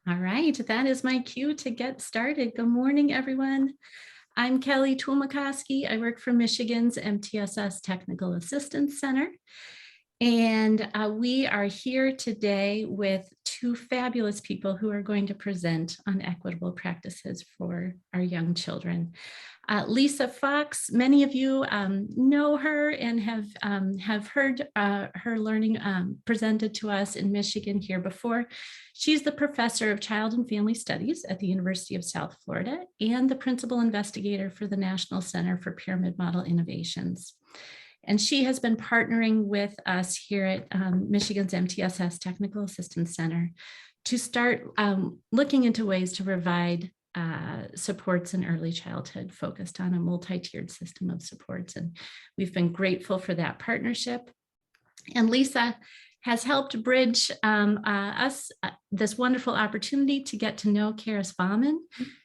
All right, that is my cue to get started. Good morning, everyone. I'm Kelly Twumacosky. I work for Michigan's MTSS Technical Assistance Center. And we are here today with two fabulous people who are going to present on equitable practices for our young children. Lisa Fox, many of you know her and have heard her learning presented to us in Michigan here before. She's the professor of child and family studies at the University of South Florida and the principal investigator for the National Center for Pyramid Model Innovations. And she has been partnering with us here at Michigan's MTSS Technical Assistance Center to start looking into ways to provide supports in early childhood focused on a multi-tiered system of supports. And we've been grateful for that partnership. And Lisa has helped bridge us this wonderful opportunity to get to know Karis Bauman.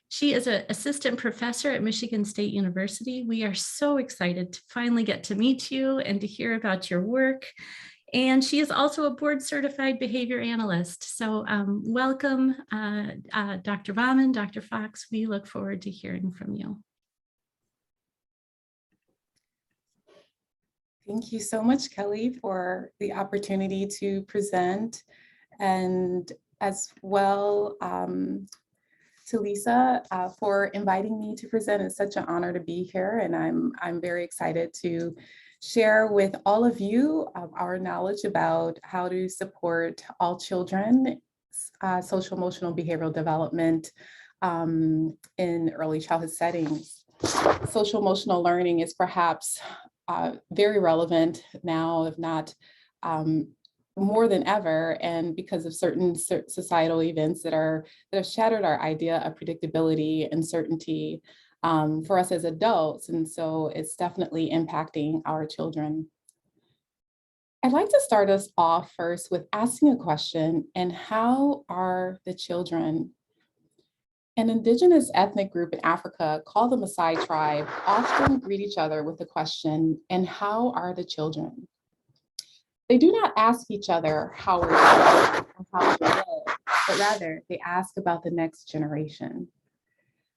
She is an assistant professor at Michigan State University. We are so excited to finally get to meet you and to hear about your work. And she is also a board certified behavior analyst. So welcome, Dr. Bauman, Dr. Fox. We look forward to hearing from you. Thank you so much, Kelly, for the opportunity to present, and as well to Lisa for inviting me to present. It's such an honor to be here, and I'm very excited to share with all of you our knowledge about how to support all children, social, emotional, behavioral development in early childhood settings. Social emotional learning is perhaps very relevant now, if not more than ever, and because of certain societal events that have shattered our idea of predictability and certainty for us as adults, and so it's definitely impacting our children. I'd like to start us off first with asking a question: and how are the children? An indigenous ethnic group in Africa called the Maasai tribe often greet each other with the question, and how are the children? They do not ask each other how are you or how you live, but rather they ask about the next generation.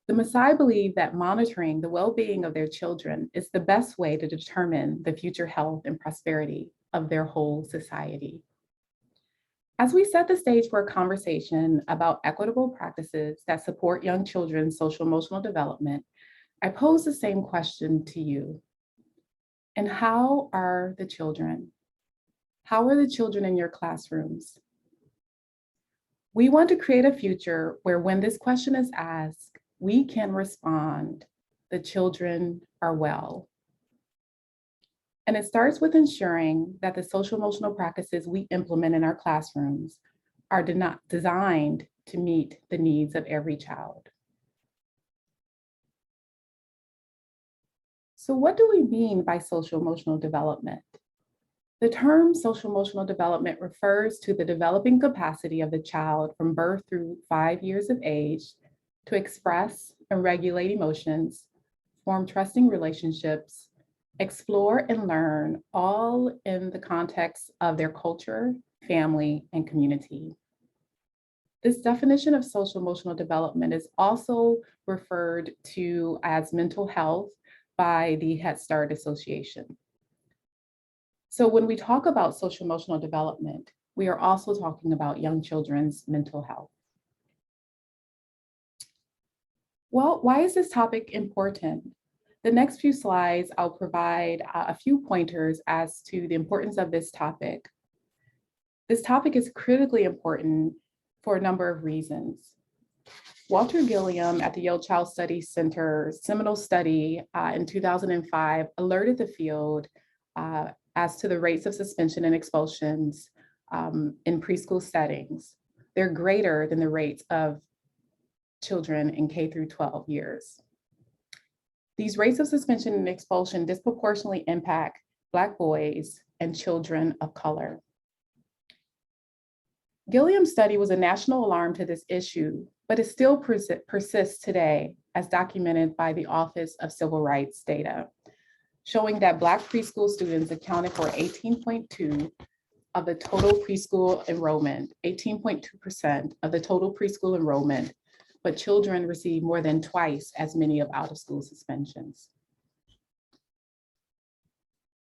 The Maasai believe that monitoring the well-being of their children is the best way to determine the future health and prosperity of their whole society. As we set the stage for a conversation about equitable practices that support young children's social emotional development, I pose the same question to you. And how are the children? How are the children in your classrooms? We want to create a future where when this question is asked, we can respond, the children are well. And it starts with ensuring that the social emotional practices we implement in our classrooms are not designed to meet the needs of every child. So what do we mean by social emotional development? The term social emotional development refers to the developing capacity of the child from birth through 5 years of age to express and regulate emotions, form trusting relationships, explore and learn, all in the context of their culture, family, and community. This definition of social emotional development is also referred to as mental health by the Head Start Association. So when we talk about social emotional development, we are also talking about young children's mental health. Well, why is this topic important? The next few slides, I'll provide a few pointers as to the importance of this topic. This topic is critically important for a number of reasons. Walter Gilliam at the Yale Child Studies Center's seminal study in 2005 alerted the field as to the rates of suspension and expulsions in preschool settings. They're greater than the rates of children in K through 12 years. These rates of suspension and expulsion disproportionately impact Black boys and children of color. Gilliam's study was a national alarm to this issue, but it still persists today, as documented by the Office of Civil Rights data, showing that Black preschool students accounted for 18.2 of the total preschool enrollment, 18.2% of the total preschool enrollment, but children receive more than twice as many of out-of-school suspensions.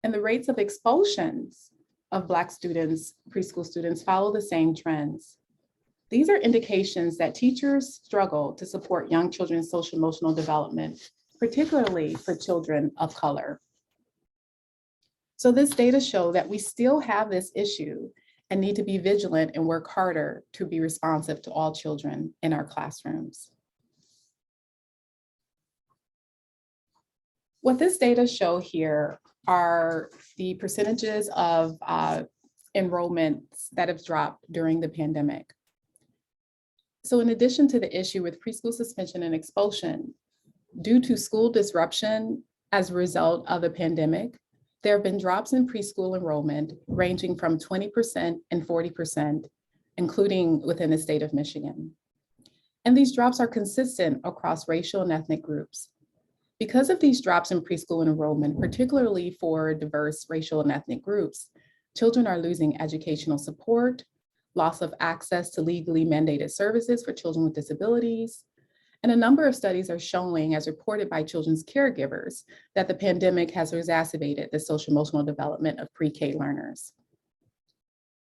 And the rates of expulsions of Black students, preschool students, follow the same trends. These are indications that teachers struggle to support young children's social emotional development, particularly for children of color. So this data show that we still have this issue and need to be vigilant and work harder to be responsive to all children in our classrooms. What this data show here are the percentages of enrollments that have dropped during the pandemic. So in addition to the issue with preschool suspension and expulsion, due to school disruption as a result of the pandemic, there have been drops in preschool enrollment ranging from 20% and 40%, including within the state of Michigan. And these drops are consistent across racial and ethnic groups. Because of these drops in preschool enrollment, particularly for diverse racial and ethnic groups, children are losing educational support, loss of access to legally mandated services for children with disabilities. And a number of studies are showing, as reported by children's caregivers, that the pandemic has exacerbated the social emotional development of pre-K learners.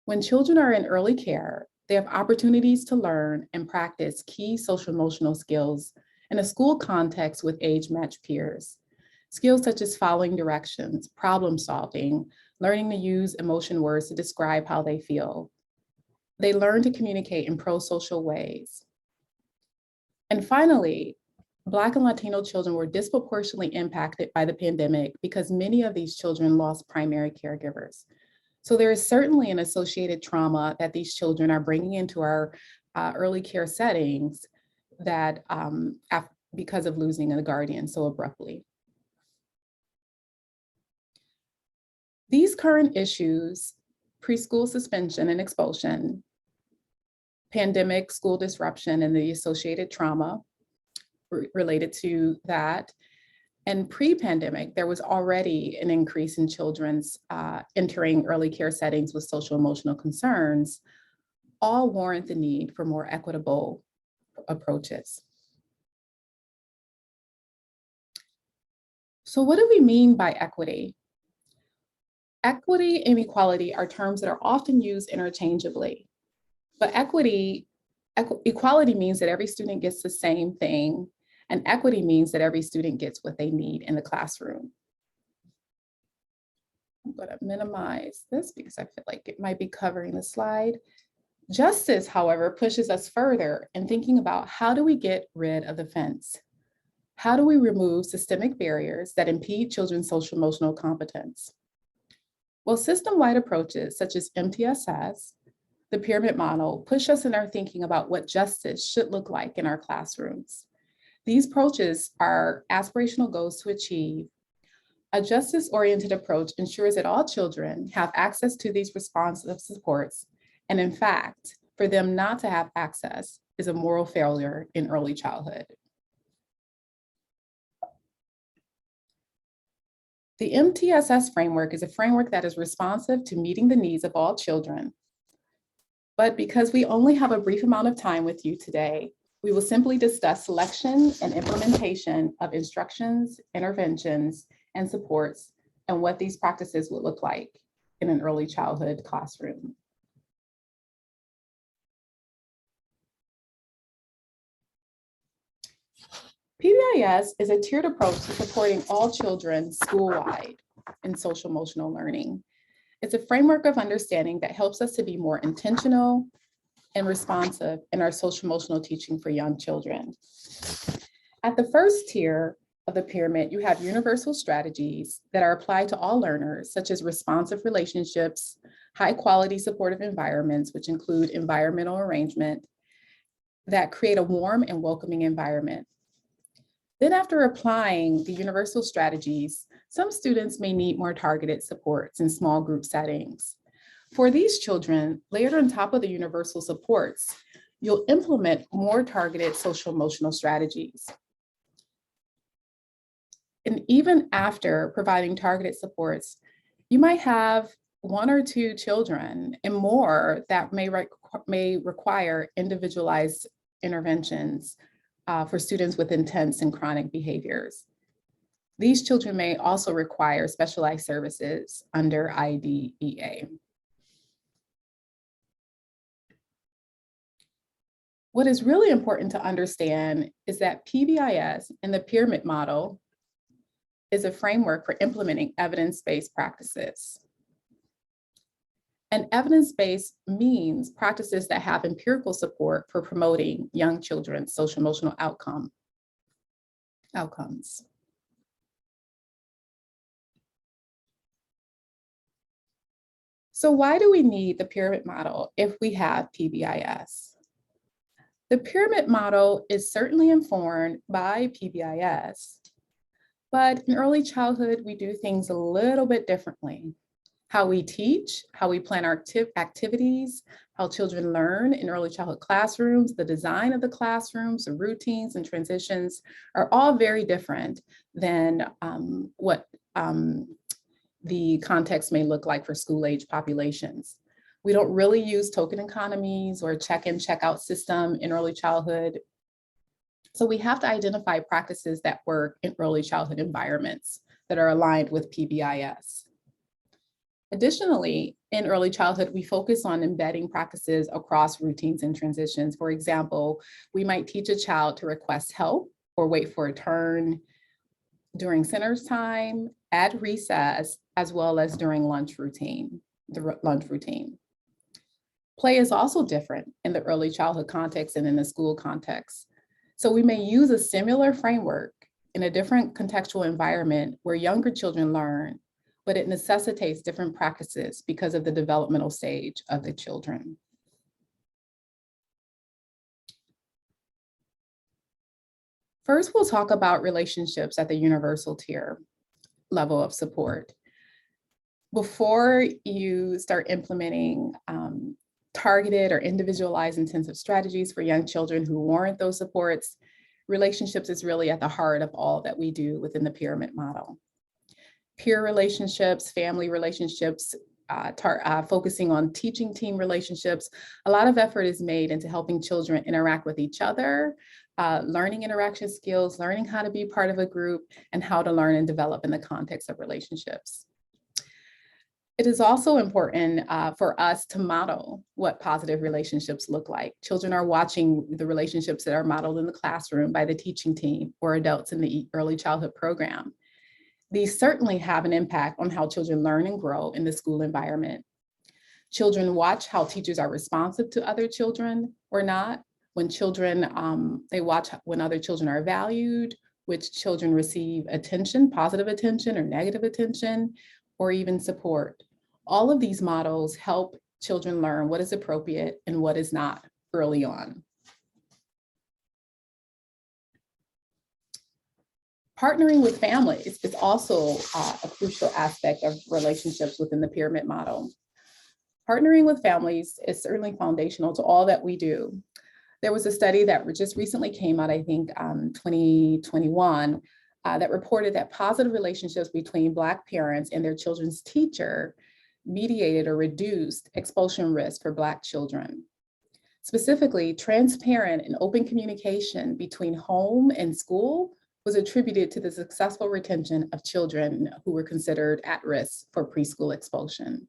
When children are in early care, they have opportunities to learn and practice key social emotional skills in a school context with age-matched peers. Skills such as following directions, problem solving, learning to use emotion words to describe how they feel. They learn to communicate in pro-social ways. And finally, Black and Latino children were disproportionately impacted by the pandemic because many of these children lost primary caregivers. So there is certainly an associated trauma that these children are bringing into our early care settings that because of losing a guardian so abruptly. These current issues, preschool suspension and expulsion, pandemic school disruption and the associated trauma related to that, and pre-pandemic, there was already an increase in children's entering early care settings with social emotional concerns, all warrant the need for more equitable approaches. So what do we mean by equity? Equity and equality are terms that are often used interchangeably, but equality means that every student gets the same thing, and equity means that every student gets what they need in the classroom. I'm going to minimize this because I feel like it might be covering the slide. Justice, however, pushes us further in thinking about how do we get rid of the fence? How do we remove systemic barriers that impede children's social emotional competence? Well, system-wide approaches such as MTSS, the pyramid model, push us in our thinking about what justice should look like in our classrooms. These approaches are aspirational goals to achieve. A justice-oriented approach ensures that all children have access to these responsive supports, and in fact, for them not to have access is a moral failure in early childhood. The MTSS framework is a framework that is responsive to meeting the needs of all children. But because we only have a brief amount of time with you today, we will simply discuss selection and implementation of instructions, interventions, and supports, and what these practices would look like in an early childhood classroom. PBIS is a tiered approach to supporting all children school-wide in social emotional learning. It's a framework of understanding that helps us to be more intentional and responsive in our social emotional teaching for young children. At the first tier of the pyramid, you have universal strategies that are applied to all learners, such as responsive relationships, high quality supportive environments, which include environmental arrangement that create a warm and welcoming environment. Then after applying the universal strategies, some students may need more targeted supports in small group settings. For these children, layered on top of the universal supports, you'll implement more targeted social emotional strategies. And even after providing targeted supports, you might have one or two children and more that may require individualized interventions for students with intense and chronic behaviors. These children may also require specialized services under IDEA. What is really important to understand is that PBIS and the pyramid model is a framework for implementing evidence-based practices. And evidence-based means practices that have empirical support for promoting young children's social emotional outcomes. So why do we need the pyramid model if we have PBIS? The pyramid model is certainly informed by PBIS, but in early childhood, we do things a little bit differently. How we teach, how we plan our activities, how children learn in early childhood classrooms, the design of the classrooms, the routines and transitions are all very different than what the context may look like for school-age populations. We don't really use token economies or check-in, check-out system in early childhood. So we have to identify practices that work in early childhood environments that are aligned with PBIS. Additionally, in early childhood, we focus on embedding practices across routines and transitions. For example, we might teach a child to request help or wait for a turn during centers time, at recess, as well as during lunch routine, the lunch routine. Play is also different in the early childhood context and in the school context. So we may use a similar framework in a different contextual environment where younger children learn, but it necessitates different practices because of the developmental stage of the children. First, we'll talk about relationships at the universal tier level of support. Before you start implementing targeted or individualized intensive strategies for young children who warrant those supports, relationships is really at the heart of all that we do within the pyramid model. Peer relationships, family relationships, focusing on teaching team relationships. A lot of effort is made into helping children interact with each other, learning interaction skills, learning how to be part of a group, and how to learn and develop in the context of relationships. It is also important for us to model what positive relationships look like. Children are watching the relationships that are modeled in the classroom by the teaching team or adults in the early childhood program. These certainly have an impact on how children learn and grow in the school environment. Children watch how teachers are responsive to other children or not. When children, they watch when other children are valued, which children receive attention, positive attention or negative attention, or even support. All of these models help children learn what is appropriate and what is not early on. Partnering with families is also a crucial aspect of relationships within the pyramid model. Partnering with families is certainly foundational to all that we do. There was a study that just recently came out, I think 2021, that reported that positive relationships between Black parents and their children's teacher mediated or reduced expulsion risk for Black children. Specifically, transparent and open communication between home and school was attributed to the successful retention of children who were considered at risk for preschool expulsion.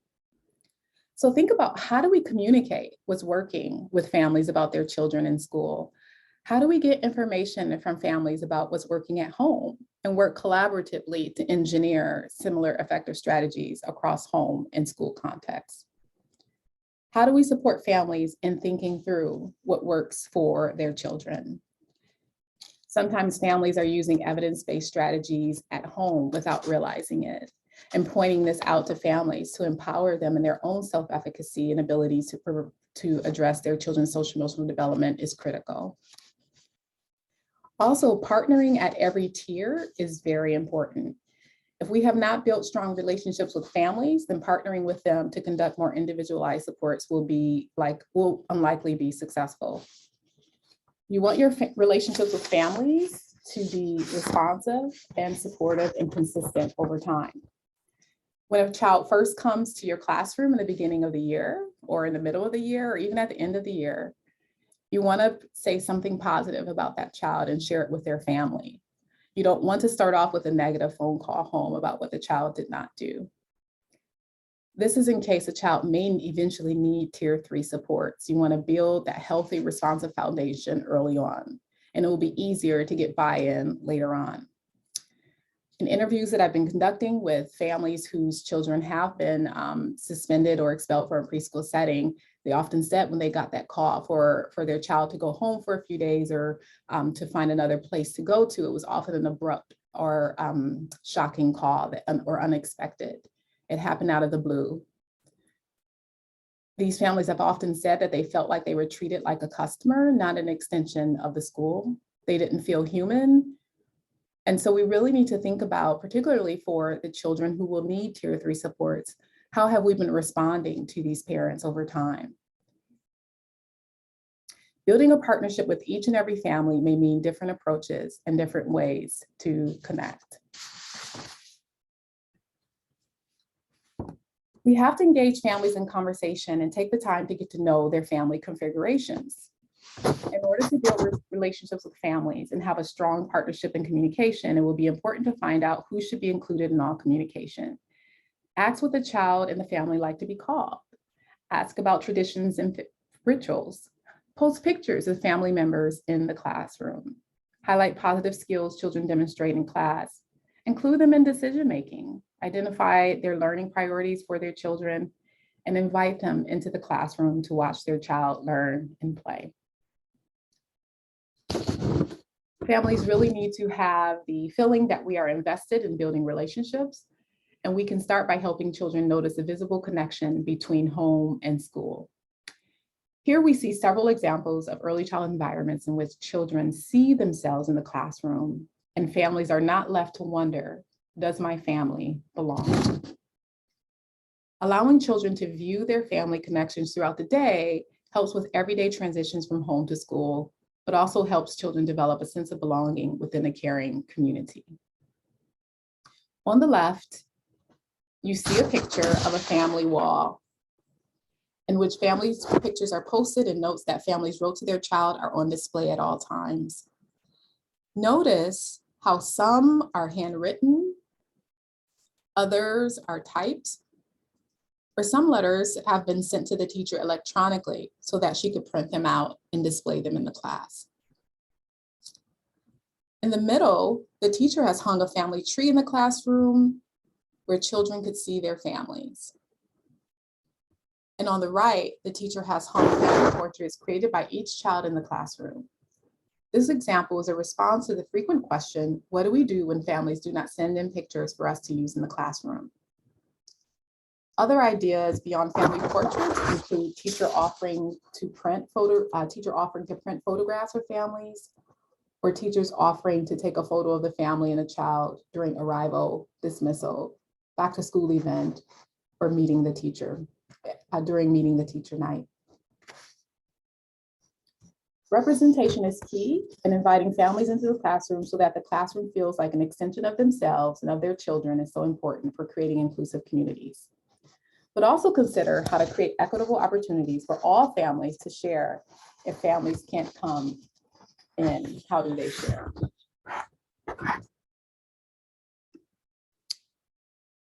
So think about, how do we communicate what's working with families about their children in school? How do we get information from families about what's working at home and work collaboratively to engineer similar effective strategies across home and school contexts? How do we support families in thinking through what works for their children? Sometimes families are using evidence-based strategies at home without realizing it, and pointing this out to families to empower them in their own self-efficacy and abilities to address their children's social emotional development is critical. Also, partnering at every tier is very important. If we have not built strong relationships with families, then partnering with them to conduct more individualized supports will unlikely be successful. You want your relationships with families to be responsive and supportive and consistent over time. When a child first comes to your classroom in the beginning of the year, or in the middle of the year, or even at the end of the year, you want to say something positive about that child and share it with their family. You don't want to start off with a negative phone call home about what the child did not do. This is in case a child may eventually need tier 3 supports. You want to build that healthy, responsive foundation early on, and it will be easier to get buy-in later on. In interviews that I've been conducting with families whose children have been suspended or expelled from a preschool setting, they often said when they got that call for their child to go home for a few days or to find another place to go to, it was often an abrupt or shocking call or unexpected. It happened out of the blue. These families have often said that they felt like they were treated like a customer, not an extension of the school. They didn't feel human. And so we really need to think about, particularly for the children who will need tier 3 supports, how have we been responding to these parents over time? Building a partnership with each and every family may mean different approaches and different ways to connect. We have to engage families in conversation and take the time to get to know their family configurations. In order to build relationships with families and have a strong partnership and communication, it will be important to find out who should be included in all communication. Ask what the child and the family like to be called. Ask about traditions and rituals. Post pictures of family members in the classroom. Highlight positive skills children demonstrate in class. Include them in decision-making. Identify their learning priorities for their children and invite them into the classroom to watch their child learn and play. Families really need to have the feeling that we are invested in building relationships, and we can start by helping children notice the visible connection between home and school. Here we see several examples of early child environments in which children see themselves in the classroom and families are not left to wonder, does my family belong? Allowing children to view their family connections throughout the day helps with everyday transitions from home to school, but also helps children develop a sense of belonging within a caring community. On the left, you see a picture of a family wall in which families' pictures are posted and notes that families wrote to their child are on display at all times. Notice how some are handwritten, others are typed, or some letters have been sent to the teacher electronically so that she could print them out and display them in the class. In the middle, the teacher has hung a family tree in the classroom where children could see their families. And on the right, the teacher has hung family portraits created by each child in the classroom. This example is a response to the frequent question, what do we do when families do not send in pictures for us to use in the classroom? Other ideas beyond family portraits include teacher offering to print photographs for families, or teachers offering to take a photo of the family and a child during arrival, dismissal, back to school event, or meeting the teacher, during meeting the teacher night. Representation is key in inviting families into the classroom so that the classroom feels like an extension of themselves and of their children is so important for creating inclusive communities. But also consider how to create equitable opportunities for all families to share if families can't come in. How do they share?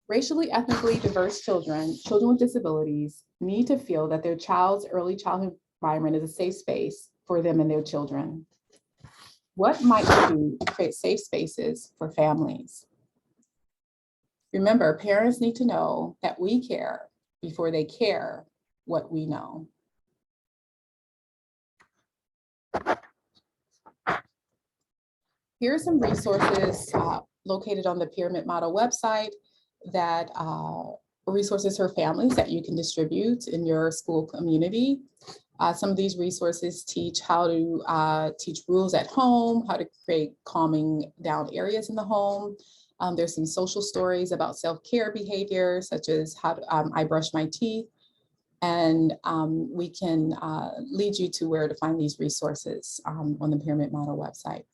Racially, ethnically diverse children with disabilities need to feel that their child's early childhood environment is a safe space for them and their children. What might we do to create safe spaces for families? Remember, parents need to know that we care before they care what we know. Here are some resources located on the Pyramid Model website that resources for families that you can distribute in your school community. Some of these resources teach how to teach rules at home, how to create calming down areas in the home. There's some social stories about self-care behaviors, such as how to, I brush my teeth. And we can lead you to where to find these resources on the Pyramid Model website.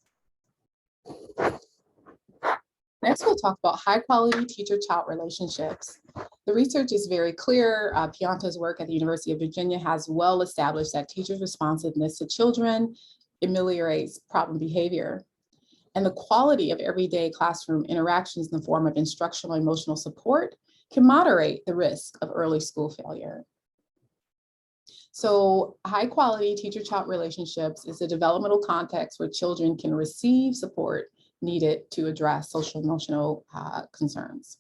Next, we'll talk about high-quality teacher-child relationships. The research is very clear. Pianta's work at the University of Virginia has well established that teachers' responsiveness to children ameliorates problem behavior. And the quality of everyday classroom interactions in the form of instructional emotional support can moderate the risk of early school failure. So high-quality teacher-child relationships is a developmental context where children can receive support needed to address social emotional concerns.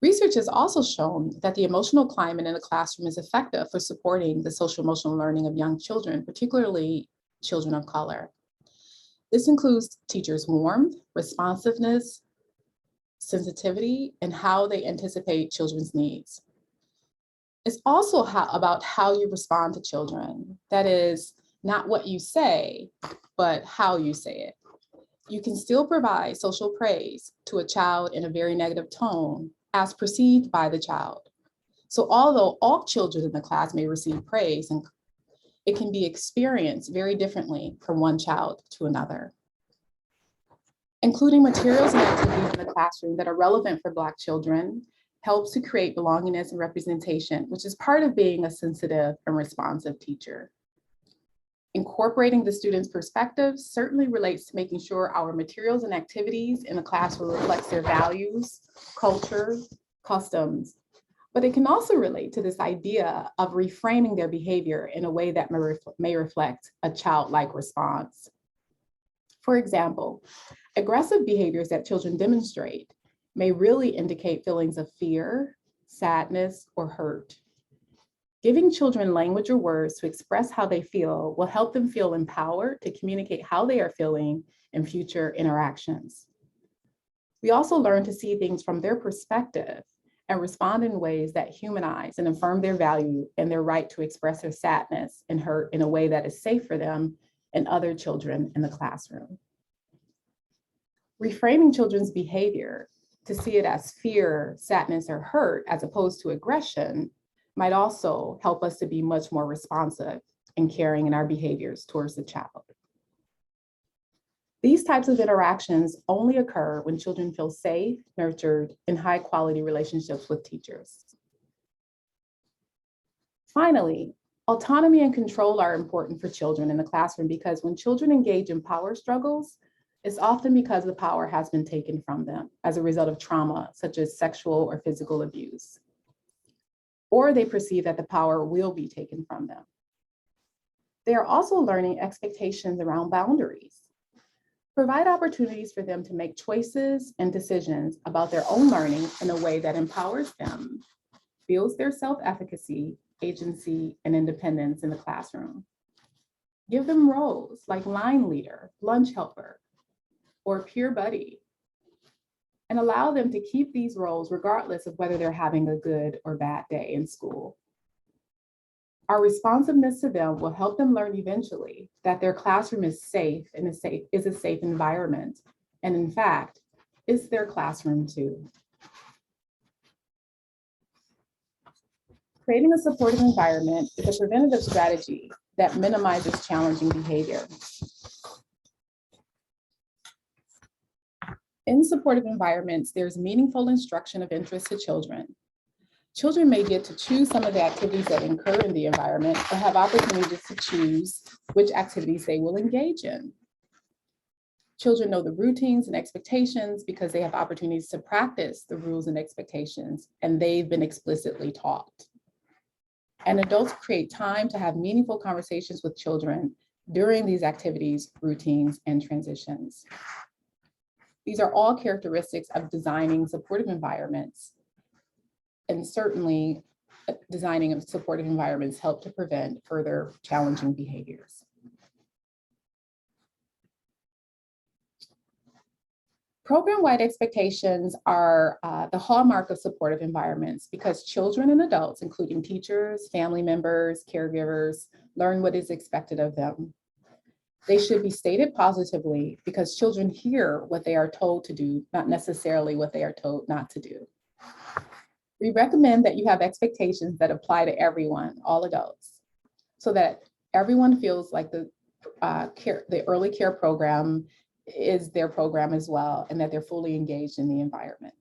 Research has also shown that the emotional climate in the classroom is effective for supporting the social emotional learning of young children, particularly children of color. This includes teachers' warmth, responsiveness, sensitivity, and how they anticipate children's needs. It's also about how you respond to children. That is, not what you say, but how you say it. You can still provide social praise to a child in a very negative tone as perceived by the child. So although all children in the class may receive praise, and it can be experienced very differently from one child to another. Including materials and activities in the classroom that are relevant for Black children helps to create belongingness and representation, which is part of being a sensitive and responsive teacher. Incorporating the students' perspectives certainly relates to making sure our materials and activities in the classroom reflects their values, culture, customs, but it can also relate to this idea of reframing their behavior in a way that may reflect a childlike response. For example, aggressive behaviors that children demonstrate may really indicate feelings of fear, sadness, or hurt. Giving children language or words to express how they feel will help them feel empowered to communicate how they are feeling in future interactions. We also learn to see things from their perspective and respond in ways that humanize and affirm their value and their right to express their sadness and hurt in a way that is safe for them and other children in the classroom. Reframing children's behavior to see it as fear, sadness, or hurt as opposed to aggression might also help us to be much more responsive and caring in our behaviors towards the child. These types of interactions only occur when children feel safe, nurtured, and high-quality relationships with teachers. Finally, autonomy and control are important for children in the classroom because when children engage in power struggles, it's often because the power has been taken from them as a result of trauma, such as sexual or physical abuse, or they perceive that the power will be taken from them. They are also learning expectations around boundaries. Provide opportunities for them to make choices and decisions about their own learning in a way that empowers them, builds their self-efficacy, agency, and independence in the classroom. Give them roles like line leader, lunch helper, or peer buddy, and allow them to keep these roles regardless of whether they're having a good or bad day in school. Our responsiveness to them will help them learn eventually that their classroom is safe and is a safe environment, and in fact, is their classroom too. Creating a supportive environment is a preventative strategy that minimizes challenging behavior. In supportive environments, there's meaningful instruction of interest to children. Children may get to choose some of the activities that occur in the environment or have opportunities to choose which activities they will engage in. Children know the routines and expectations because they have opportunities to practice the rules and expectations, and they've been explicitly taught. And adults create time to have meaningful conversations with children during these activities, routines, and transitions. These are all characteristics of designing supportive environments, and certainly designing supportive environments help to prevent further challenging behaviors. Program-wide expectations are the hallmark of supportive environments because children and adults, including teachers, family members, caregivers, learn what is expected of them. They should be stated positively because children hear what they are told to do, not necessarily what they are told not to do. We recommend that you have expectations that apply to everyone, all adults, so that everyone feels like the early care program is their program as well, and that they're fully engaged in the environment.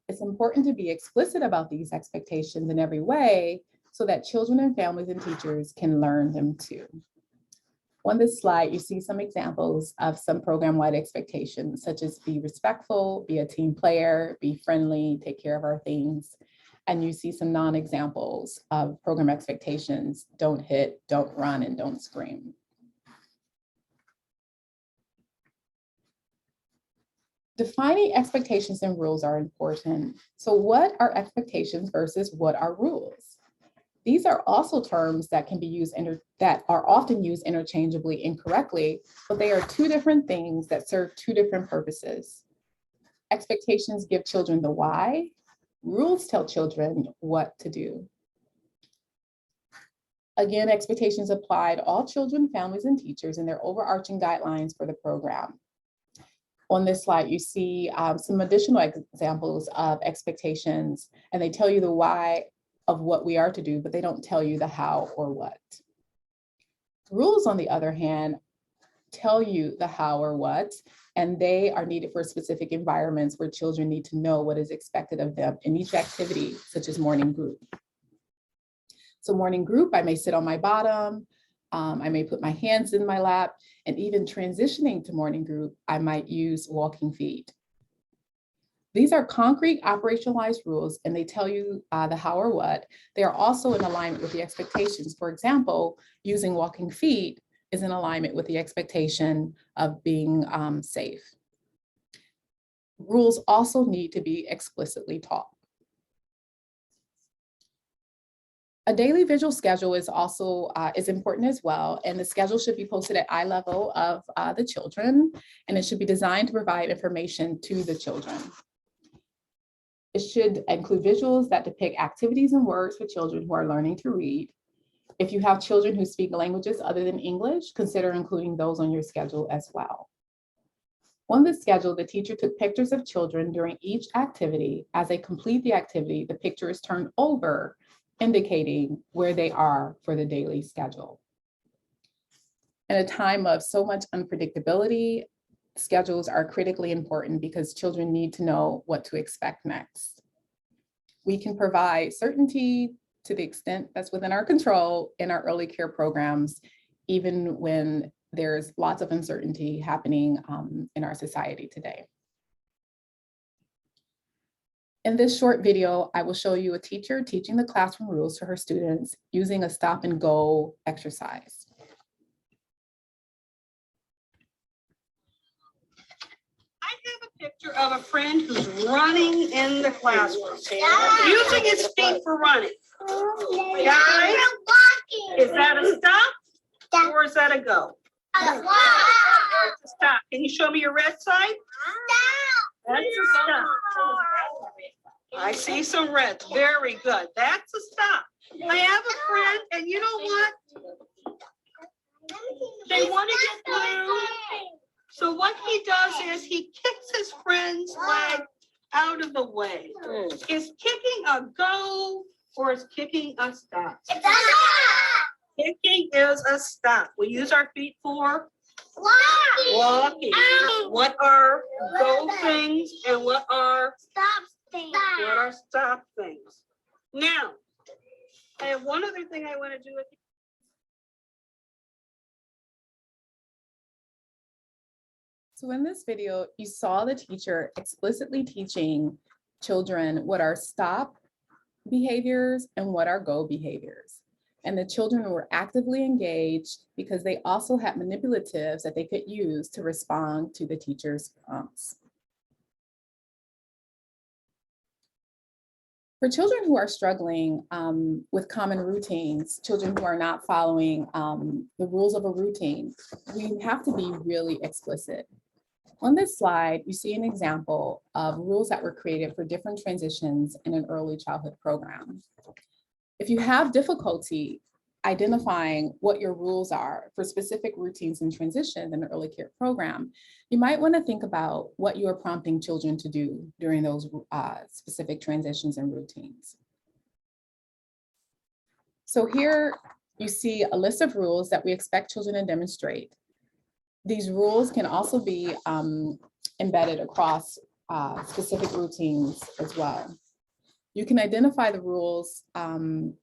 It's important to be explicit about these expectations in every way so that children and families and teachers can learn them too. On this slide, you see some examples of some program-wide expectations, such as be respectful, be a team player, be friendly, take care of our things. And you see some non-examples of program expectations: don't hit, don't run, and don't scream. Defining expectations and rules are important. So what are expectations versus what are rules? These are also terms that can be used that are often used interchangeably incorrectly, but they are two different things that serve two different purposes. Expectations give children the why. Rules tell children what to do. Again, expectations apply to all children, families, and teachers, and they're overarching guidelines for the program. On this slide, you see some additional examples of expectations, and they tell you the why of what we are to do, but they don't tell you the how or what. Rules, on the other hand, tell you the how or what, and they are needed for specific environments where children need to know what is expected of them in each activity, such as morning group. So morning group, I may sit on my bottom, I may put my hands in my lap, and even transitioning to morning group, I might use walking feet. These are concrete operationalized rules, and they tell you the how or what. They are also in alignment with the expectations. For example, using walking feet is in alignment with the expectation of being safe. Rules also need to be explicitly taught. A daily visual schedule is also is important as well, and the schedule should be posted at eye level of the children, and it should be designed to provide information to the children. It should include visuals that depict activities and words for children who are learning to read. If you have children who speak languages other than English, consider including those on your schedule as well. On the schedule, the teacher took pictures of children during each activity. As they complete the activity, the picture is turned over, indicating where they are for the daily schedule. In a time of so much unpredictability, schedules are critically important because children need to know what to expect next. We can provide certainty to the extent that's within our control in our early care programs, even when there's lots of uncertainty happening in our society today. In this short video, I will show you a teacher teaching the classroom rules to her students using a stop and go exercise. I have a picture of a friend who's running in the classroom, using his feet for running. Guys, is that a stop or is that a go? Stop. Can you show me your red side? That's a stop. I see some reds. Very good. That's a stop. I have a friend, and you know what? They want to get through. So what he does is he kicks his friend's leg out of the way. Is kicking a go or is kicking a stop? Kicking is a stop. We use our feet for walking. What are go things and what are stop things? What are stop things? Now, I have one other thing I want to do with you. So in this video, you saw the teacher explicitly teaching children what are stop behaviors and what are go behaviors. And the children were actively engaged because they also had manipulatives that they could use to respond to the teacher's prompts. For children who are struggling with common routines, children who are not following the rules of a routine, we have to be really explicit. On this slide, you see an example of rules that were created for different transitions in an early childhood program. If you have difficulty identifying what your rules are for specific routines and transitions in an early care program, you might want to think about what you are prompting children to do during those specific transitions and routines. So here you see a list of rules that we expect children to demonstrate. These rules can also be embedded across specific routines as well. You can identify the rules and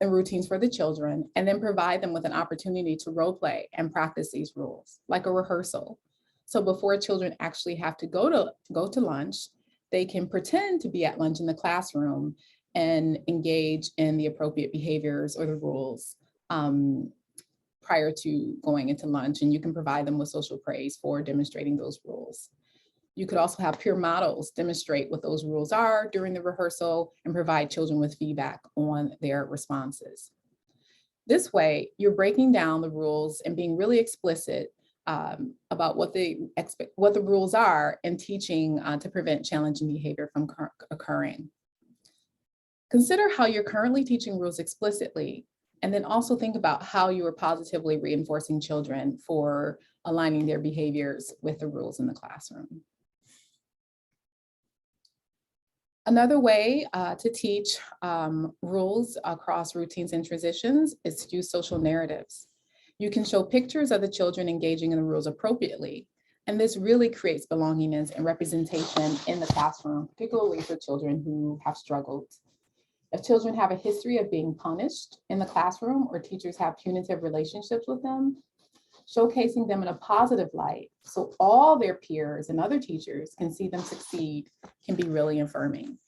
routines for the children and then provide them with an opportunity to role play and practice these rules, like a rehearsal. So before children actually have to go to lunch, they can pretend to be at lunch in the classroom and engage in the appropriate behaviors or the rules prior to going into lunch. And you can provide them with social praise for demonstrating those rules. You could also have peer models demonstrate what those rules are during the rehearsal and provide children with feedback on their responses. This way, you're breaking down the rules and being really explicit about what the rules are and teaching to prevent challenging behavior from occurring. Consider how you're currently teaching rules explicitly, and then also think about how you are positively reinforcing children for aligning their behaviors with the rules in the classroom. Another way to teach rules across routines and transitions is to use social narratives. You can show pictures of the children engaging in the rules appropriately, and this really creates belongingness and representation in the classroom, particularly for children who have struggled. If children have a history of being punished in the classroom or teachers have punitive relationships with them, showcasing them in a positive light so all their peers and other teachers can see them succeed can be really affirming.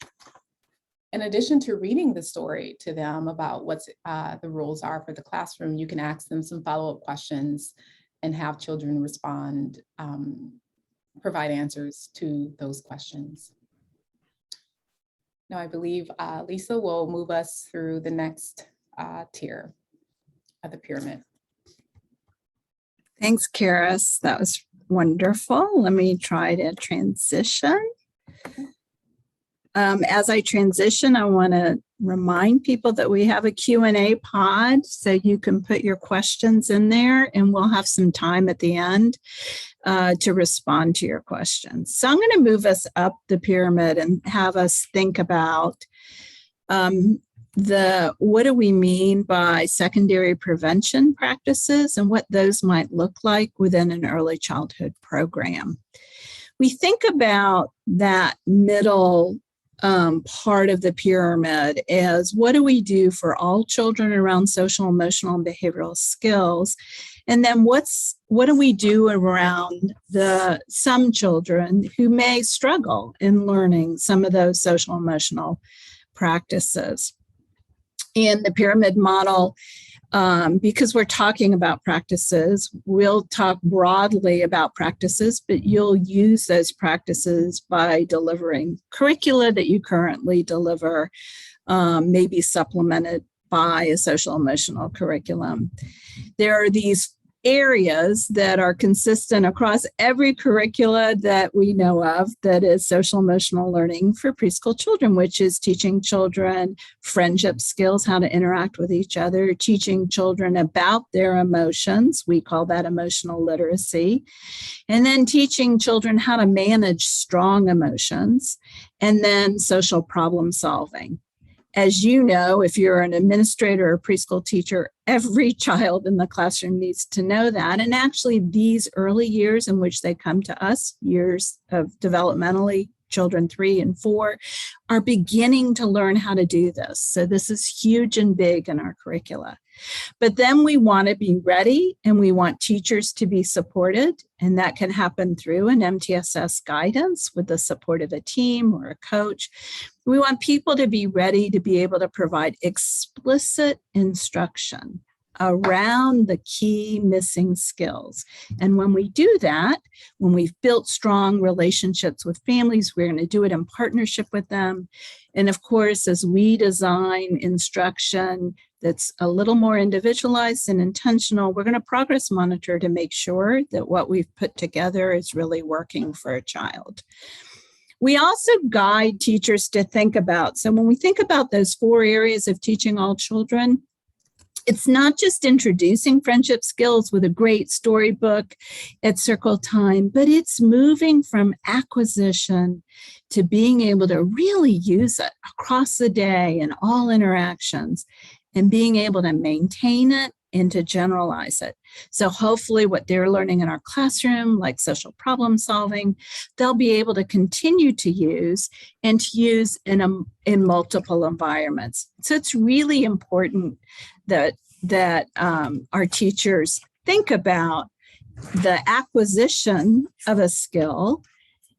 In addition to reading the story to them about what the rules are for the classroom, you can ask them some follow-up questions and have children respond, provide answers to those questions. Now I believe Lisa will move us through the next tier of the pyramid. Thanks, Karis. That was wonderful. Let me try to transition. As I transition, I want to remind people that we have a Q&A pod, so you can put your questions in there and we'll have some time at the end to respond to your questions. So I'm going to move us up the pyramid and have us think about what do we mean by secondary prevention practices and what those might look like within an early childhood program. We think about that middle part of the pyramid as what do we do for all children around social, emotional, and behavioral skills? And then what do we do around some children who may struggle in learning some of those social emotional practices? In the pyramid model, because we're talking about practices, we'll talk broadly about practices, but you'll use those practices by delivering curricula that you currently deliver, maybe supplemented by a social emotional curriculum. There are these areas that are consistent across every curricula that we know of that is social emotional learning for preschool children, which is teaching children friendship skills, how to interact with each other, teaching children about their emotions. We call that emotional literacy. And then teaching children how to manage strong emotions, and then social problem solving. As you know, if you're an administrator or preschool teacher, every child in the classroom needs to know that. And actually, these early years in which they come to us, years of developmentally, children 3 and 4, are beginning to learn how to do this. So this is huge and big in our curricula. But then we want to be ready and we want teachers to be supported. And that can happen through an MTSS guidance with the support of a team or a coach. We want people to be ready to be able to provide explicit instruction around the key missing skills. And when we do that, when we've built strong relationships with families, we're going to do it in partnership with them. And of course, as we design instruction that's a little more individualized and intentional, we're going to progress monitor to make sure that what we've put together is really working for a child. We also guide teachers to think about, so when we think about those 4 areas of teaching all children, it's not just introducing friendship skills with a great storybook at circle time, but it's moving from acquisition to being able to really use it across the day in all interactions and being able to maintain it and to generalize it. So hopefully what they're learning in our classroom, like social problem solving, they'll be able to continue to use and to use in multiple environments. So it's really important that our teachers think about the acquisition of a skill,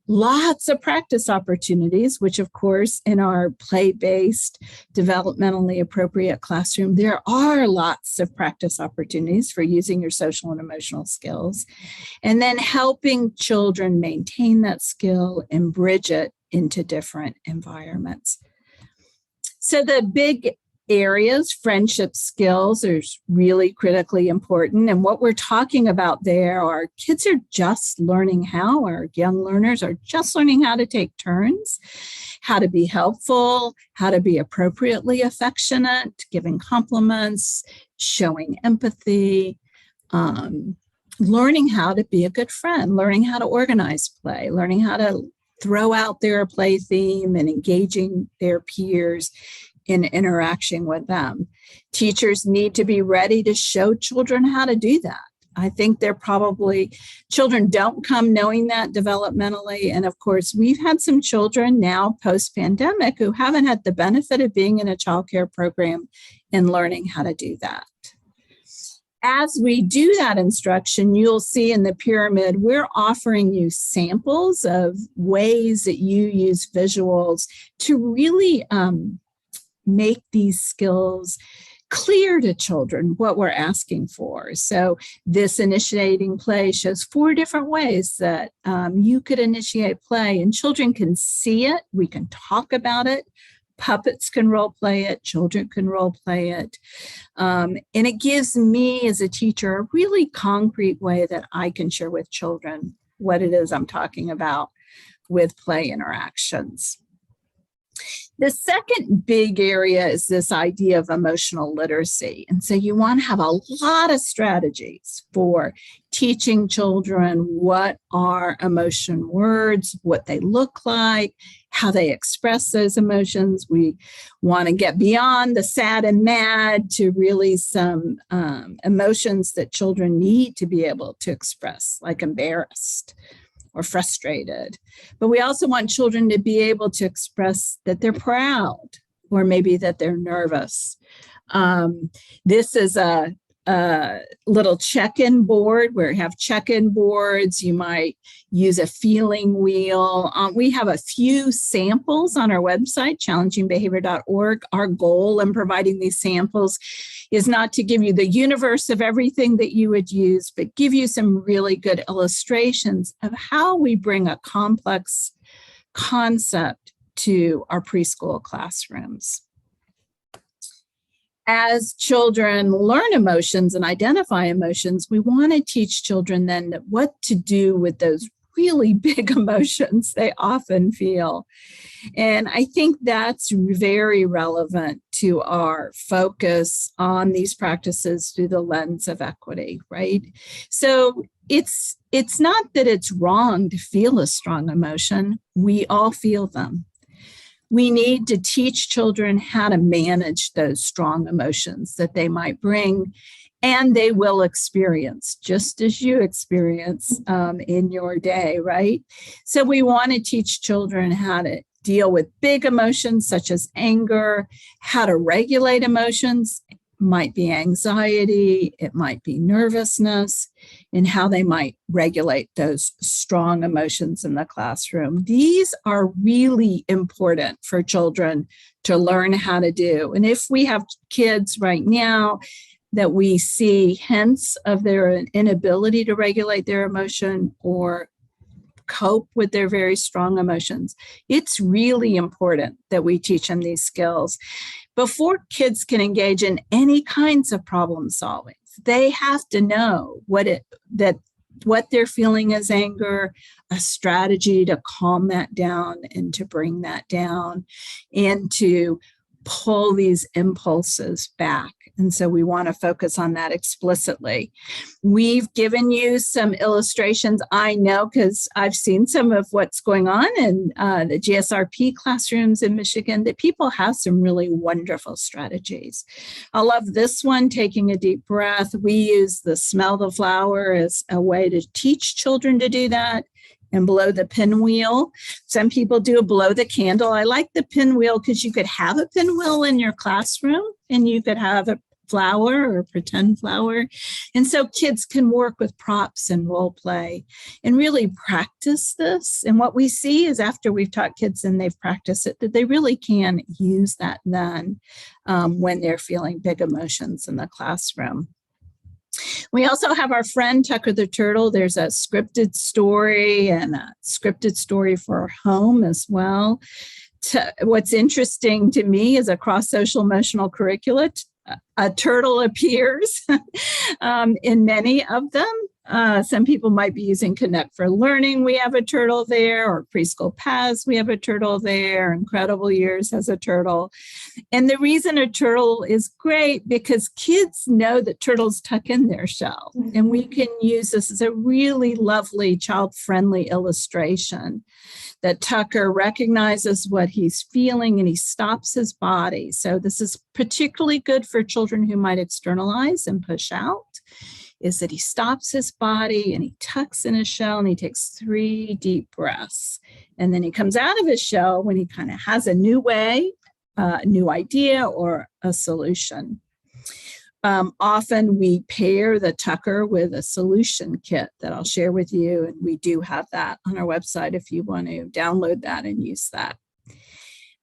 lots of practice opportunities, which of course in our play-based, developmentally appropriate classroom, there are lots of practice opportunities for using your social and emotional skills, and then helping children maintain that skill and bridge it into different environments. So the big areas, friendship skills, are really critically important. And what we're talking about there are kids are just learning how, our young learners are just learning how to take turns, how to be helpful, how to be appropriately affectionate, giving compliments, showing empathy, learning how to be a good friend, learning how to organize play, learning how to throw out their play theme and engaging their peers in interaction with them. Teachers need to be ready to show children how to do that. I think children don't come knowing that developmentally. And of course, we've had some children now post-pandemic who haven't had the benefit of being in a childcare program and learning how to do that. As we do that instruction, you'll see in the pyramid, we're offering you samples of ways that you use visuals to really make these skills clear to children what we're asking for. So this initiating play shows 4 different ways that you could initiate play, and children can see it. We can talk about it. Puppets can role play it. Children can role play it. And it gives me as a teacher a really concrete way that I can share with children what it is I'm talking about with play interactions. The second big area is this idea of emotional literacy. And so you want to have a lot of strategies for teaching children what are emotion words, what they look like, how they express those emotions. We want to get beyond the sad and mad to really some emotions that children need to be able to express, like embarrassed or frustrated. But we also want children to be able to express that they're proud or maybe that they're nervous. This is a little check-in board where you have check-in boards. You might use a feeling wheel. We have a few samples on our website, challengingbehavior.org. Our goal in providing these samples is not to give you the universe of everything that you would use, but give you some really good illustrations of how we bring a complex concept to our preschool classrooms. As children learn emotions and identify emotions, we want to teach children then what to do with those really big emotions they often feel. And I think that's very relevant to our focus on these practices through the lens of equity, right? So it's not that it's wrong to feel a strong emotion. We all feel them. We need to teach children how to manage those strong emotions that they might bring and they will experience, just as you experience in your day, right? So we want to teach children how to deal with big emotions such as anger, how to regulate emotions. It might be anxiety, it might be nervousness, and how they might regulate those strong emotions in the classroom. These are really important for children to learn how to do. And if we have kids right now that we see hints of their inability to regulate their emotion or cope with their very strong emotions, it's really important that we teach them these skills. Before kids can engage in any kinds of problem solving, they have to know what they're feeling as anger, a strategy to calm that down and to bring that down, and to pull these impulses back And so we want to focus on that explicitly. We've given you some illustrations. I know because I've seen some of what's going on in the GSRP classrooms in Michigan, that people have some really wonderful strategies. I love this one, taking a deep breath. We use the smell the flower as a way to teach children to do that. And blow the pinwheel. Some people do a blow the candle. I like the pinwheel because you could have a pinwheel in your classroom and you could have a flower or pretend flower. And so kids can work with props and role play and really practice this. And what we see is after we've taught kids and they've practiced it, that they really can use that then when they're feeling big emotions in the classroom. We also have our friend Tucker the Turtle. There's a scripted story and a scripted story for home as well. What's interesting to me is across social emotional curricula, a turtle appears in many of them. Some people might be using Connect for Learning. We have a turtle there, or Preschool Paths. We have a turtle there. Incredible Years has a turtle. And the reason a turtle is great because kids know that turtles tuck in their shell. And we can use this as a really lovely child-friendly illustration that Tucker recognizes what he's feeling and he stops his body. So this is particularly good for children who might externalize and push out, is that he stops his body and he tucks in his shell and he takes 3 deep breaths. And then he comes out of his shell when he kind of has a new way, a new idea or a solution. Often we pair the Tucker with a solution kit that I'll share with you. And we do have that on our website if you want to download that and use that.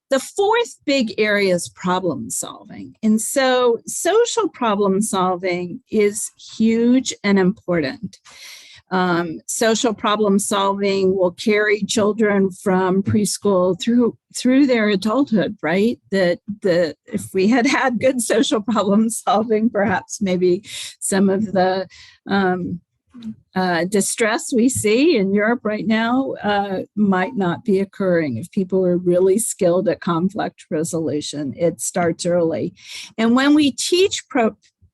The fourth big area is problem solving. And so social problem solving is huge and important. Social problem solving will carry children from preschool through their adulthood, right? If we had good social problem solving, perhaps maybe some of the distress we see in Europe right now might not be occurring. If people are really skilled at conflict resolution, it starts early. And when we teach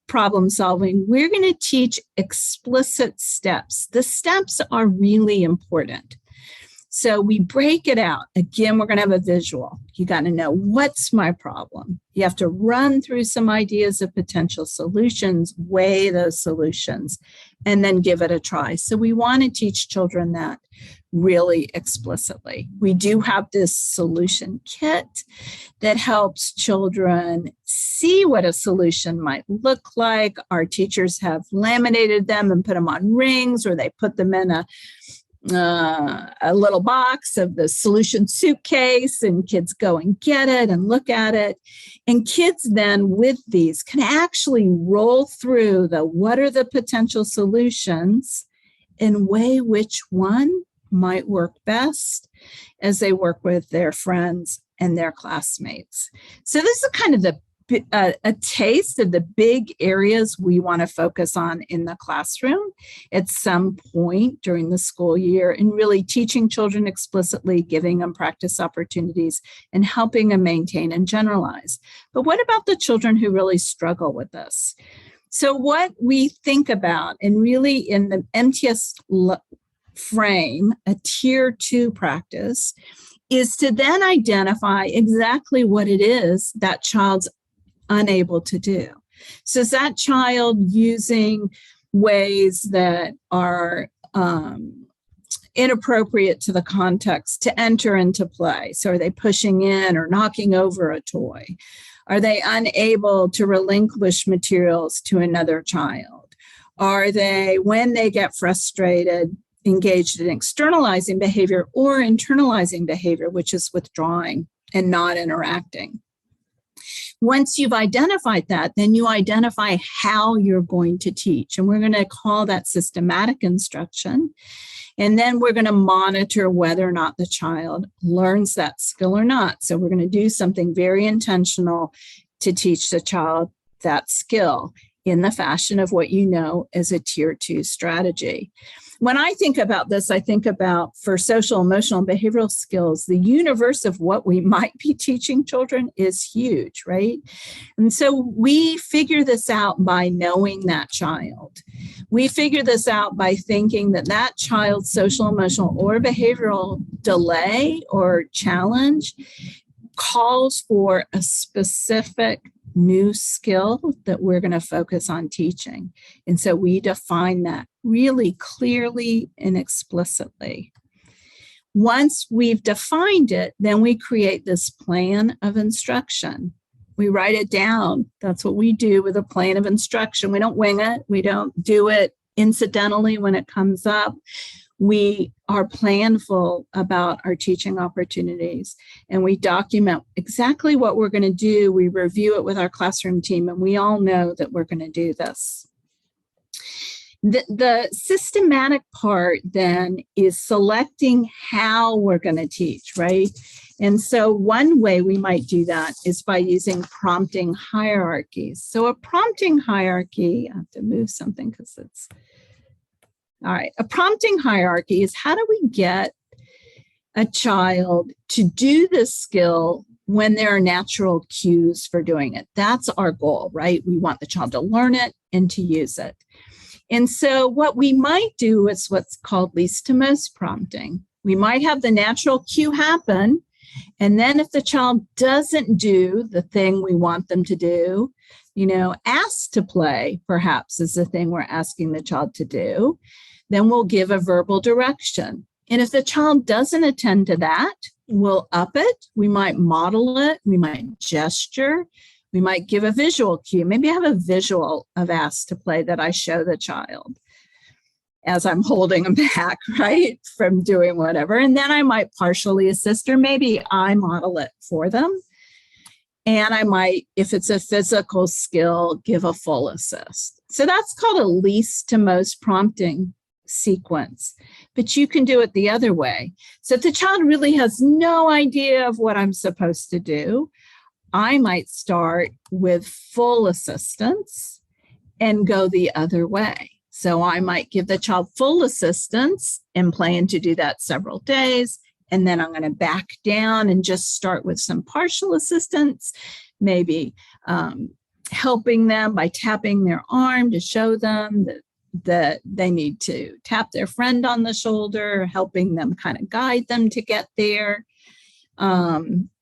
problem solving, we're going to teach explicit steps. The steps are really important. So we break it out. Again, we're going to have a visual. You got to know, what's my problem? You have to run through some ideas of potential solutions, weigh those solutions, and then give it a try. So we want to teach children that really explicitly. We do have this solution kit that helps children see what a solution might look like. Our teachers have laminated them and put them on rings, or they put them in a little box of the solution suitcase, and kids go and get it and look at it. And kids then with these can actually roll through what are the potential solutions and weigh which one might work best as they work with their friends and their classmates. So this is kind of a taste of the big areas we want to focus on in the classroom at some point during the school year, and really teaching children explicitly, giving them practice opportunities, and helping them maintain and generalize. But what about the children who really struggle with this? So what we think about, and really in the MTSS frame, a tier 2 practice, is to then identify exactly what it is that child's unable to do. So is that child using ways that are inappropriate to the context to enter into play? So are they pushing in or knocking over a toy? Are they unable to relinquish materials to another child? Are they, when they get frustrated, engaged in externalizing behavior or internalizing behavior, which is withdrawing and not interacting? Once you've identified that, then you identify how you're going to teach. And we're going to call that systematic instruction. And then we're going to monitor whether or not the child learns that skill or not. So we're going to do something very intentional to teach the child that skill in the fashion of what you know as a tier 2 strategy. when I think about this, I think about for social, emotional, and behavioral skills, the universe of what we might be teaching children is huge, right? And so we figure this out by knowing that child. We figure this out by thinking that that child's social, emotional, or behavioral delay or challenge calls for a specific new skill that we're going to focus on teaching. And so we define that really clearly and explicitly. Once we've defined it, then we create this plan of instruction. We write it down. That's what we do with a plan of instruction. We don't wing it. We don't do it incidentally when it comes up. We are planful about our teaching opportunities, and we document exactly what we're going to do. We review it with our classroom team, and we all know that we're going to do this. The systematic part then is selecting how we're going to teach, right? And so one way we might do that is by using prompting hierarchies. So a prompting hierarchy, I have to move something because it's, all right, a prompting hierarchy is how do we get a child to do this skill when there are natural cues for doing it. That's our goal, right? We want the child to learn it and to use it. And so what we might do is what's called least to most prompting. We might have the natural cue happen, and then if the child doesn't do the thing we want them to do, ask to play perhaps is the thing we're asking the child to do, then we'll give a verbal direction. And if the child doesn't attend to that, we'll up it. We might model it. We might gesture. We might give a visual cue. Maybe I have a visual of ask to play that I show the child as I'm holding them back, right, from doing whatever. And then I might partially assist, or maybe I model it for them. And I might, if it's a physical skill, give a full assist. So that's called a least to most prompting sequence, but you can do it the other way. So if the child really has no idea of what I'm supposed to do, I might start with full assistance and go the other way. So I might give the child full assistance and plan to do that several days. And then I'm going to back down and just start with some partial assistance, maybe helping them by tapping their arm to show them that they need to tap their friend on the shoulder, helping them kind of guide them to get there.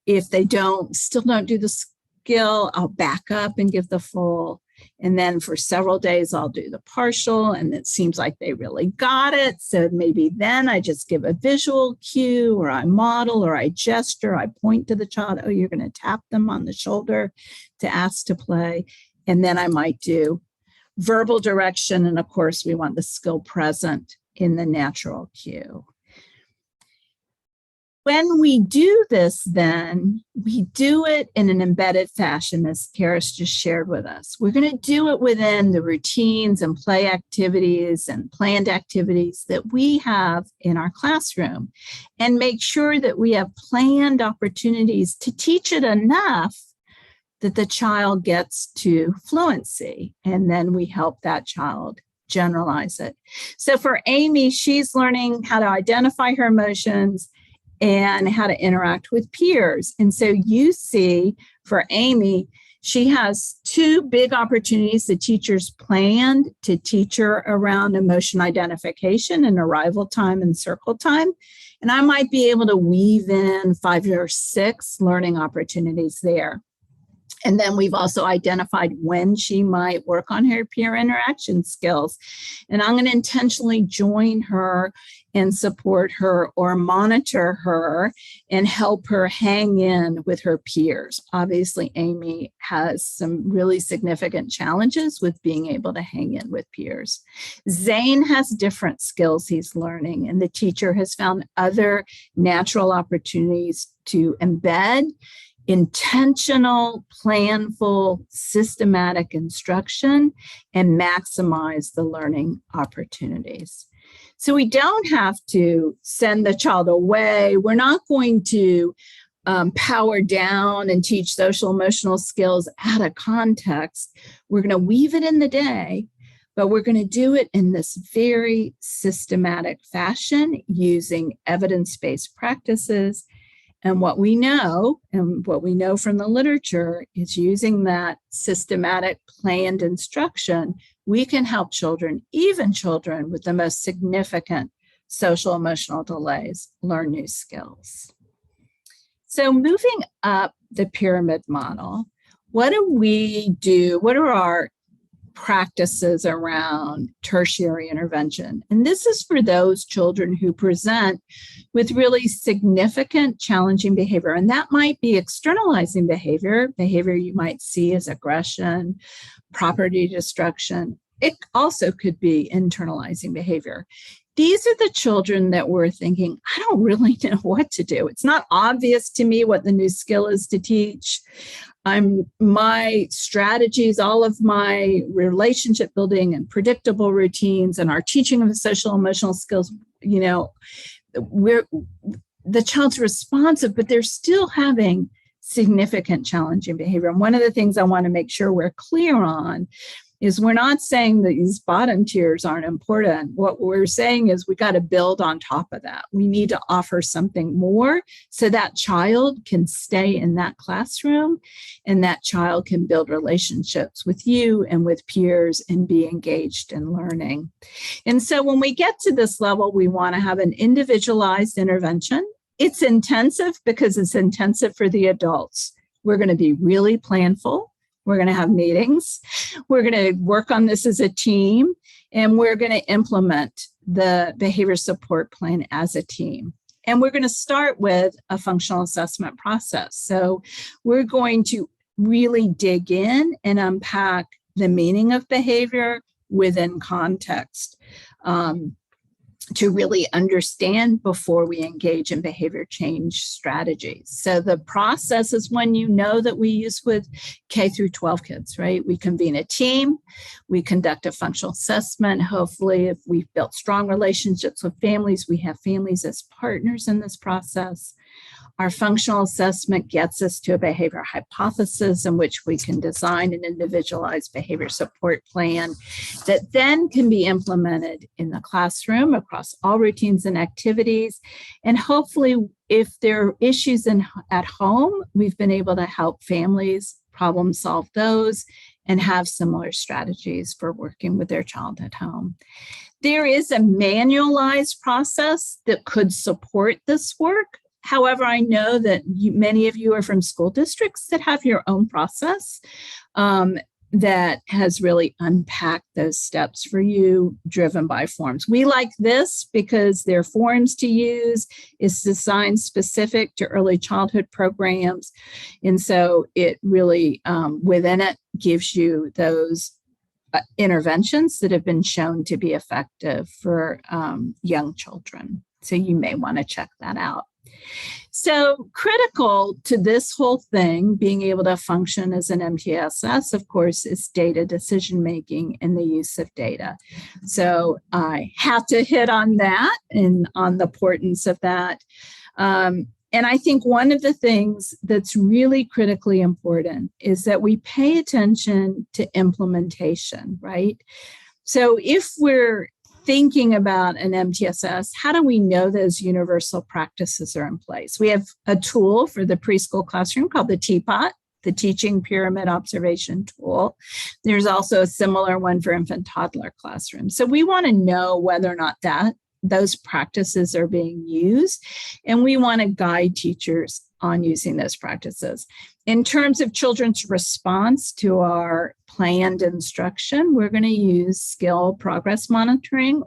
If they still don't do the skill, I'll back up and give the full. And then for several days, I'll do the partial, and it seems like they really got it. So maybe then I just give a visual cue, or I model, or I gesture, I point to the child, oh, you're going to tap them on the shoulder to ask to play. And then I might do verbal direction. And of course, we want the skill present in the natural cue. When we do this, then we do it in an embedded fashion, as Karis just shared with us. We're going to do it within the routines and play activities and planned activities that we have in our classroom, and make sure that we have planned opportunities to teach it enough that the child gets to fluency. And then we help that child generalize it. So for Amy, she's learning how to identify her emotions and how to interact with peers. And so you see for Amy, she has two big opportunities the teachers planned to teach her around emotion identification and arrival time and circle time. And I might be able to weave in 5 or 6 learning opportunities there. And then we've also identified when she might work on her peer interaction skills. And I'm going to intentionally join her and support her or monitor her and help her hang in with her peers. Obviously, Amy has some really significant challenges with being able to hang in with peers. Zane has different skills he's learning, and the teacher has found other natural opportunities to embed intentional, planful, systematic instruction and maximize the learning opportunities. So we don't have to send the child away. We're not going to power down and teach social emotional skills out of context. We're going to weave it in the day, but we're going to do it in this very systematic fashion using evidence-based practices. And what we know from the literature is using that systematic planned instruction, we can help children, even children with the most significant social emotional delays, learn new skills. So moving up the pyramid model, what do we do? What are our practices around tertiary intervention? And this is for those children who present with really significant challenging behavior. And that might be externalizing behavior you might see as aggression, property destruction. It also could be internalizing behavior. These are the children that we're thinking, I don't really know what to do. It's not obvious to me what the new skill is to teach. My strategies, all of my relationship building and predictable routines and our teaching of the social emotional skills, the child's responsive, but they're still having significant challenging behavior. And one of the things I want to make sure we're clear on is we're not saying that these bottom tiers aren't important. What we're saying is we got to build on top of that. We need to offer something more so that child can stay in that classroom and that child can build relationships with you and with peers and be engaged in learning. And so when we get to this level, we want to have an individualized intervention. It's intensive because it's intensive for the adults. We're going to be really planful. We're going to have meetings. We're going to work on this as a team, and we're going to implement the behavior support plan as a team. And we're going to start with a functional assessment process. So we're going to really dig in and unpack the meaning of behavior within context to really understand before we engage in behavior change strategies. So the process is one that we use with K through 12 kids, right? We convene a team, we conduct a functional assessment. Hopefully, if we've built strong relationships with families, we have families as partners in this process. Our functional assessment gets us to a behavior hypothesis in which we can design an individualized behavior support plan that then can be implemented in the classroom across all routines and activities. And hopefully, if there are issues at home, we've been able to help families problem solve those and have similar strategies for working with their child at home. There is a manualized process that could support this work. However, I know that many of you are from school districts that have your own process that has really unpacked those steps for you, driven by forms. We like this because they're forms to use. It's designed specific to early childhood programs. And so it really, within it, gives you those interventions that have been shown to be effective for young children. So you may want to check that out. So critical to this whole thing, being able to function as an MTSS, of course, is data decision-making and the use of data. So I have to hit on that and on the importance of that. And I think one of the things that's really critically important is that we pay attention to implementation, right? So if we're thinking about an MTSS, how do we know those universal practices are in place? We have a tool for the preschool classroom called the TPOT, the Teaching Pyramid Observation Tool. There's also a similar one for infant toddler classrooms. So we want to know whether or not those practices are being used, and we want to guide teachers on using those practices. In terms of children's response to our planned instruction, we're going to use skill progress monitoring,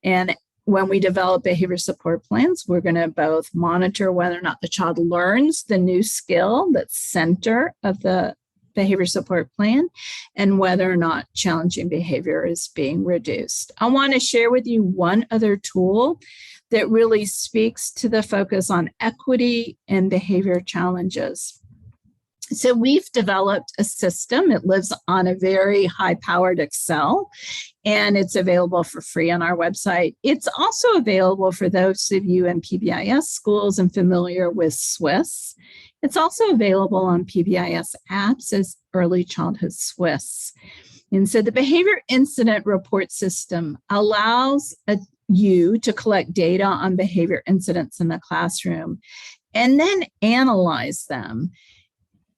and when we develop behavior support plans, we're going to both monitor whether or not the child learns the new skill that's center of the behavior support plan and whether or not challenging behavior is being reduced. I want to share with you one other tool that really speaks to the focus on equity and behavior challenges. So we've developed a system. It lives on a very high-powered Excel, and it's available for free on our website. It's also available for those of you in PBIS schools and familiar with Swiss. It's also available on PBIS apps as Early Childhood Swiss. And so the behavior incident report system allows you to collect data on behavior incidents in the classroom and then analyze them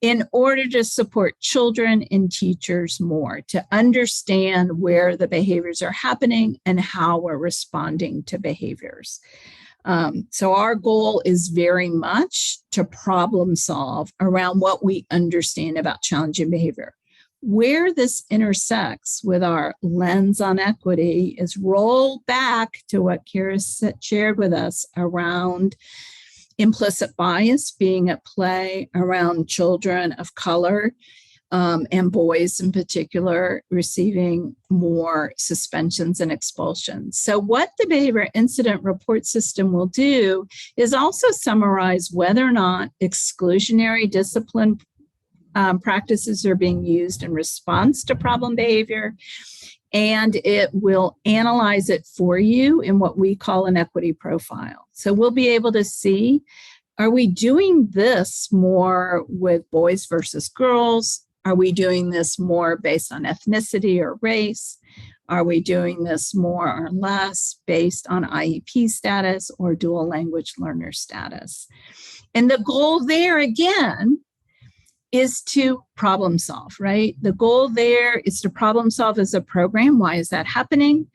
in order to support children and teachers more, to understand where the behaviors are happening and how we're responding to behaviors. So our goal is very much to problem solve around what we understand about challenging behavior. Where this intersects with our lens on equity is rolled back to what Kara shared with us around implicit bias being at play around children of color and boys in particular receiving more suspensions and expulsions. So what the behavior incident report system will do is also summarize whether or not exclusionary discipline practices are being used in response to problem behavior, and it will analyze it for you in what we call an equity profile. So we'll be able to see, are we doing this more with boys versus girls? Are we doing this more based on ethnicity or race? Are we doing this more or less based on IEP status or dual language learner status? And the goal there, again, is to problem solve, right? The goal there is to problem solve as a program. Why is that happening?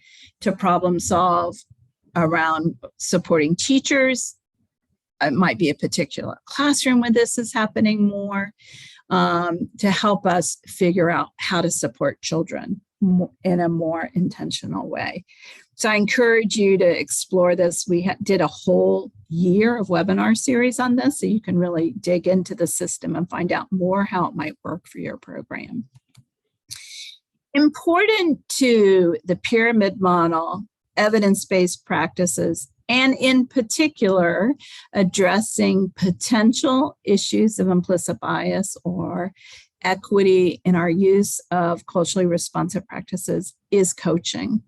To problem solve around supporting teachers. It might be a particular classroom where this is happening more, to help us figure out how to support children in a more intentional way. So I encourage you to explore this. We did a whole year of webinar series on this, so you can really dig into the system and find out more how it might work for your program. Important to the pyramid model, evidence-based practices, and in particular, addressing potential issues of implicit bias or equity in our use of culturally responsive practices is coaching.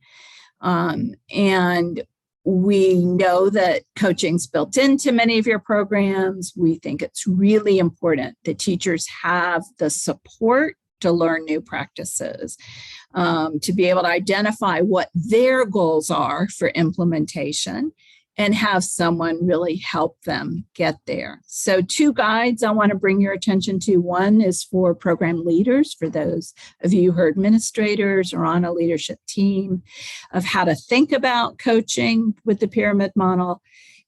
And we know that coaching's built into many of your programs. We think it's really important that teachers have the support to learn new practices, to be able to identify what their goals are for implementation and have someone really help them get there. So 2 guides I want to bring your attention to. One is for program leaders, for those of you who are administrators or on a leadership team, of how to think about coaching with the pyramid model.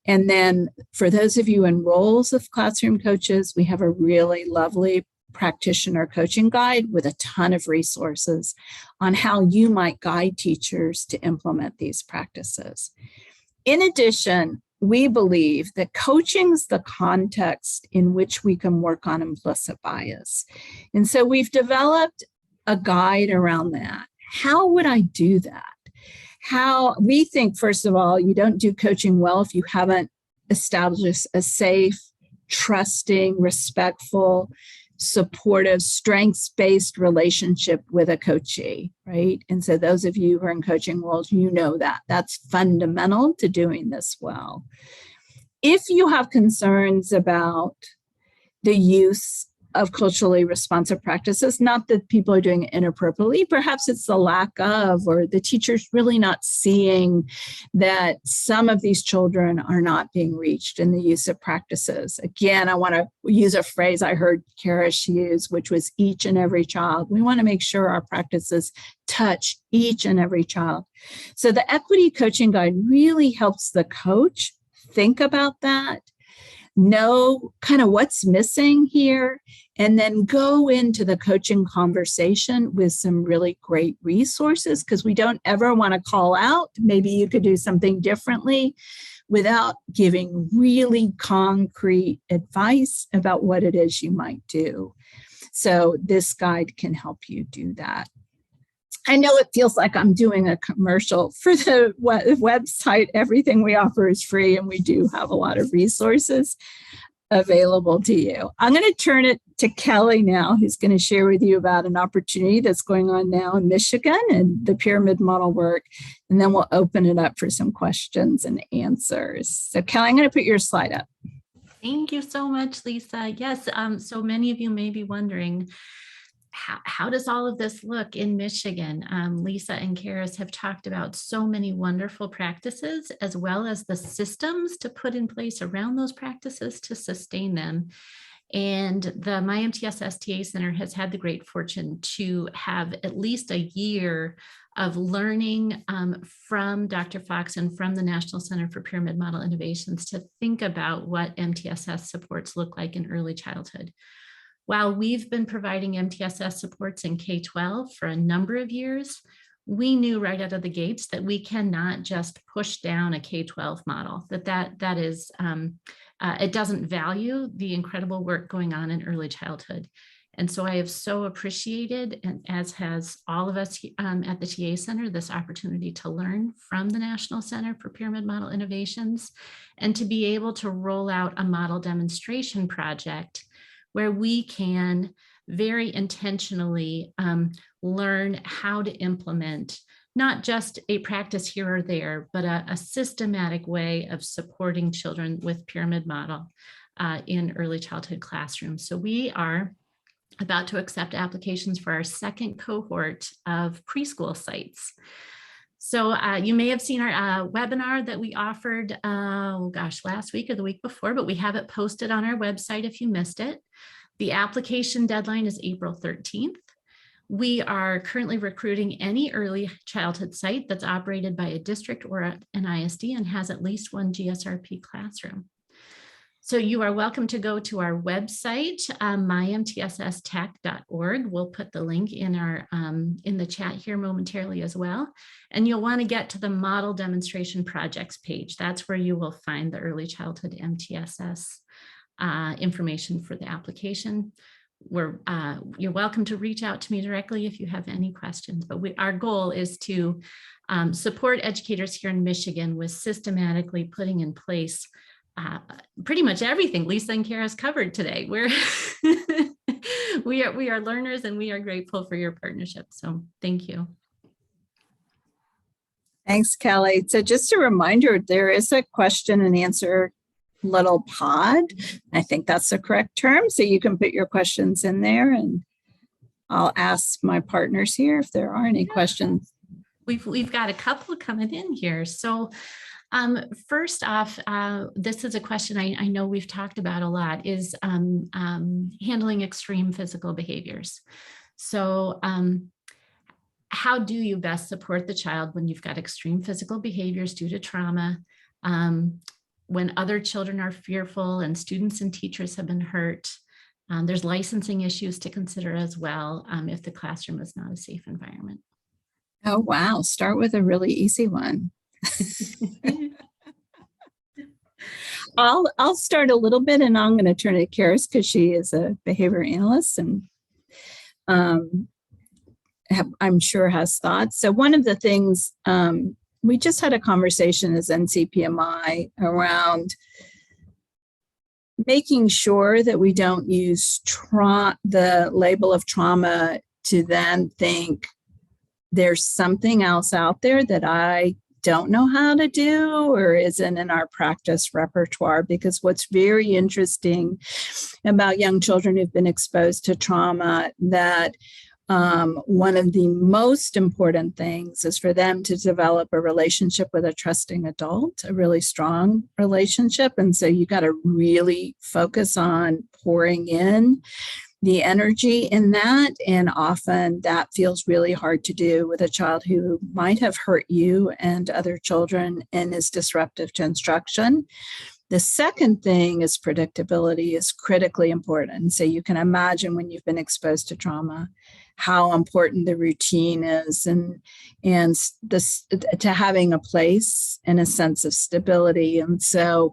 And then for those of you in roles of classroom coaches, we have a really lovely practitioner coaching guide with a ton of resources on how you might guide teachers to implement these practices. In addition, we believe that coaching is the context in which we can work on implicit bias. And so we've developed a guide around that. How would I do that? How we think, first of all, you don't do coaching well if you haven't established a safe, trusting, respectful, supportive, strengths-based relationship with a coachee, right? And so those of you who are in coaching roles, you know that. That's fundamental to doing this well. If you have concerns about the use of culturally responsive practices, not that people are doing it inappropriately, perhaps it's the lack of, or the teacher's really not seeing that some of these children are not being reached in the use of practices. Again, I want to use a phrase I heard Kara use, which was each and every child. We want to make sure our practices touch each and every child. So the Equity Coaching Guide really helps the coach think about that, know kind of what's missing here, and then go into the coaching conversation with some really great resources, because we don't ever want to call out, maybe you could do something differently, without giving really concrete advice about what it is you might do. So this guide can help you do that. I know it feels like I'm doing a commercial for the website. Everything we offer is free, and we do have a lot of resources available to you. I'm going to turn it to Kelly now, who's going to share with you about an opportunity that's going on now in Michigan and the pyramid model work, and then we'll open it up for some questions and answers. So Kelly, I'm going to put your slide up. Thank you so much, Lisa. Yes, so many of you may be wondering, how does all of this look in Michigan? Lisa and Karis have talked about so many wonderful practices, as well as the systems to put in place around those practices to sustain them. And the MiMTSS TA Center has had the great fortune to have at least a year of learning from Dr. Fox and from the National Center for Pyramid Model Innovations to think about what MTSS supports look like in early childhood. While we've been providing MTSS supports in K-12 for a number of years, we knew right out of the gates that we cannot just push down a K-12 model, that is, it doesn't value the incredible work going on in early childhood. And so I have so appreciated, and as has all of us at the TA Center, this opportunity to learn from the National Center for Pyramid Model Innovations and to be able to roll out a model demonstration project where we can very intentionally learn how to implement not just a practice here or there, but a systematic way of supporting children with pyramid model in early childhood classrooms. So we are about to accept applications for our second cohort of preschool sites. So you may have seen our webinar that we offered, last week or the week before, but we have it posted on our website if you missed it. The application deadline is April 13th. We are currently recruiting any early childhood site that's operated by a district or an ISD and has at least one GSRP classroom. So you are welcome to go to our website, mimtsstech.org. We'll put the link in our in the chat here momentarily as well. And you'll want to get to the model demonstration projects page. That's where you will find the early childhood MTSS information for the application. You're welcome to reach out to me directly if you have any questions, but our goal is to support educators here in Michigan with systematically putting in place pretty much everything Lisa and Kara has covered today. We are learners, and we are grateful for your partnership. So thank you. Thanks, Kelly. So just a reminder, there is a question and answer little pod. I think that's the correct term. So you can put your questions in there, and I'll ask my partners here if there are any questions. We've got a couple coming in here. So first off, this is a question I know we've talked about a lot, is handling extreme physical behaviors. So how do you best support the child when you've got extreme physical behaviors due to trauma, when other children are fearful and students and teachers have been hurt? There's licensing issues to consider as well if the classroom is not a safe environment. Oh, wow. Start with a really easy one. I'll start a little bit, and I'm going to turn it to Karis because she is a behavior analyst and I'm sure has thoughts. So one of the things we just had a conversation as NCPMI around making sure that we don't use the label of trauma to then think there's something else out there that I don't know how to do or isn't in our practice repertoire. Because what's very interesting about young children who've been exposed to trauma, that one of the most important things is for them to develop a relationship with a trusting adult, a really strong relationship. And so you got to really focus on pouring in the energy in that. And often that feels really hard to do with a child who might have hurt you and other children and is disruptive to instruction. The second thing is predictability is critically important. So you can imagine when you've been exposed to trauma, how important the routine is and this to having a place and a sense of stability. And so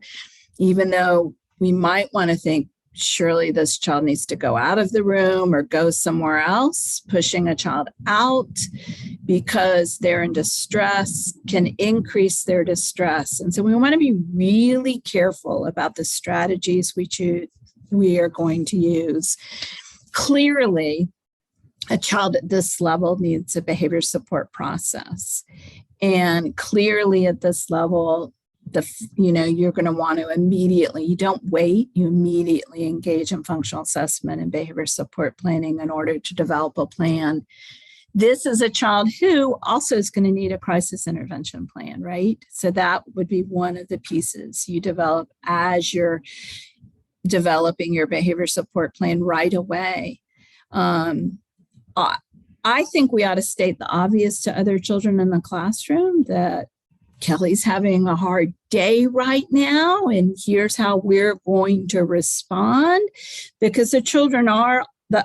even though we might want to think, surely this child needs to go out of the room or go somewhere else, pushing a child out because they're in distress can increase their distress. And so we want to be really careful about the strategies we are going to use. Clearly, a child at this level needs a behavior support process. And clearly at this level, you're going to want to immediately, you don't wait, you immediately engage in functional assessment and behavior support planning in order to develop a plan. This is a child who also is going to need a crisis intervention plan, right? So that would be one of the pieces you develop as you're developing your behavior support plan right away. I think we ought to state the obvious to other children in the classroom that Kelly's having a hard day right now, and here's how we're going to respond, because the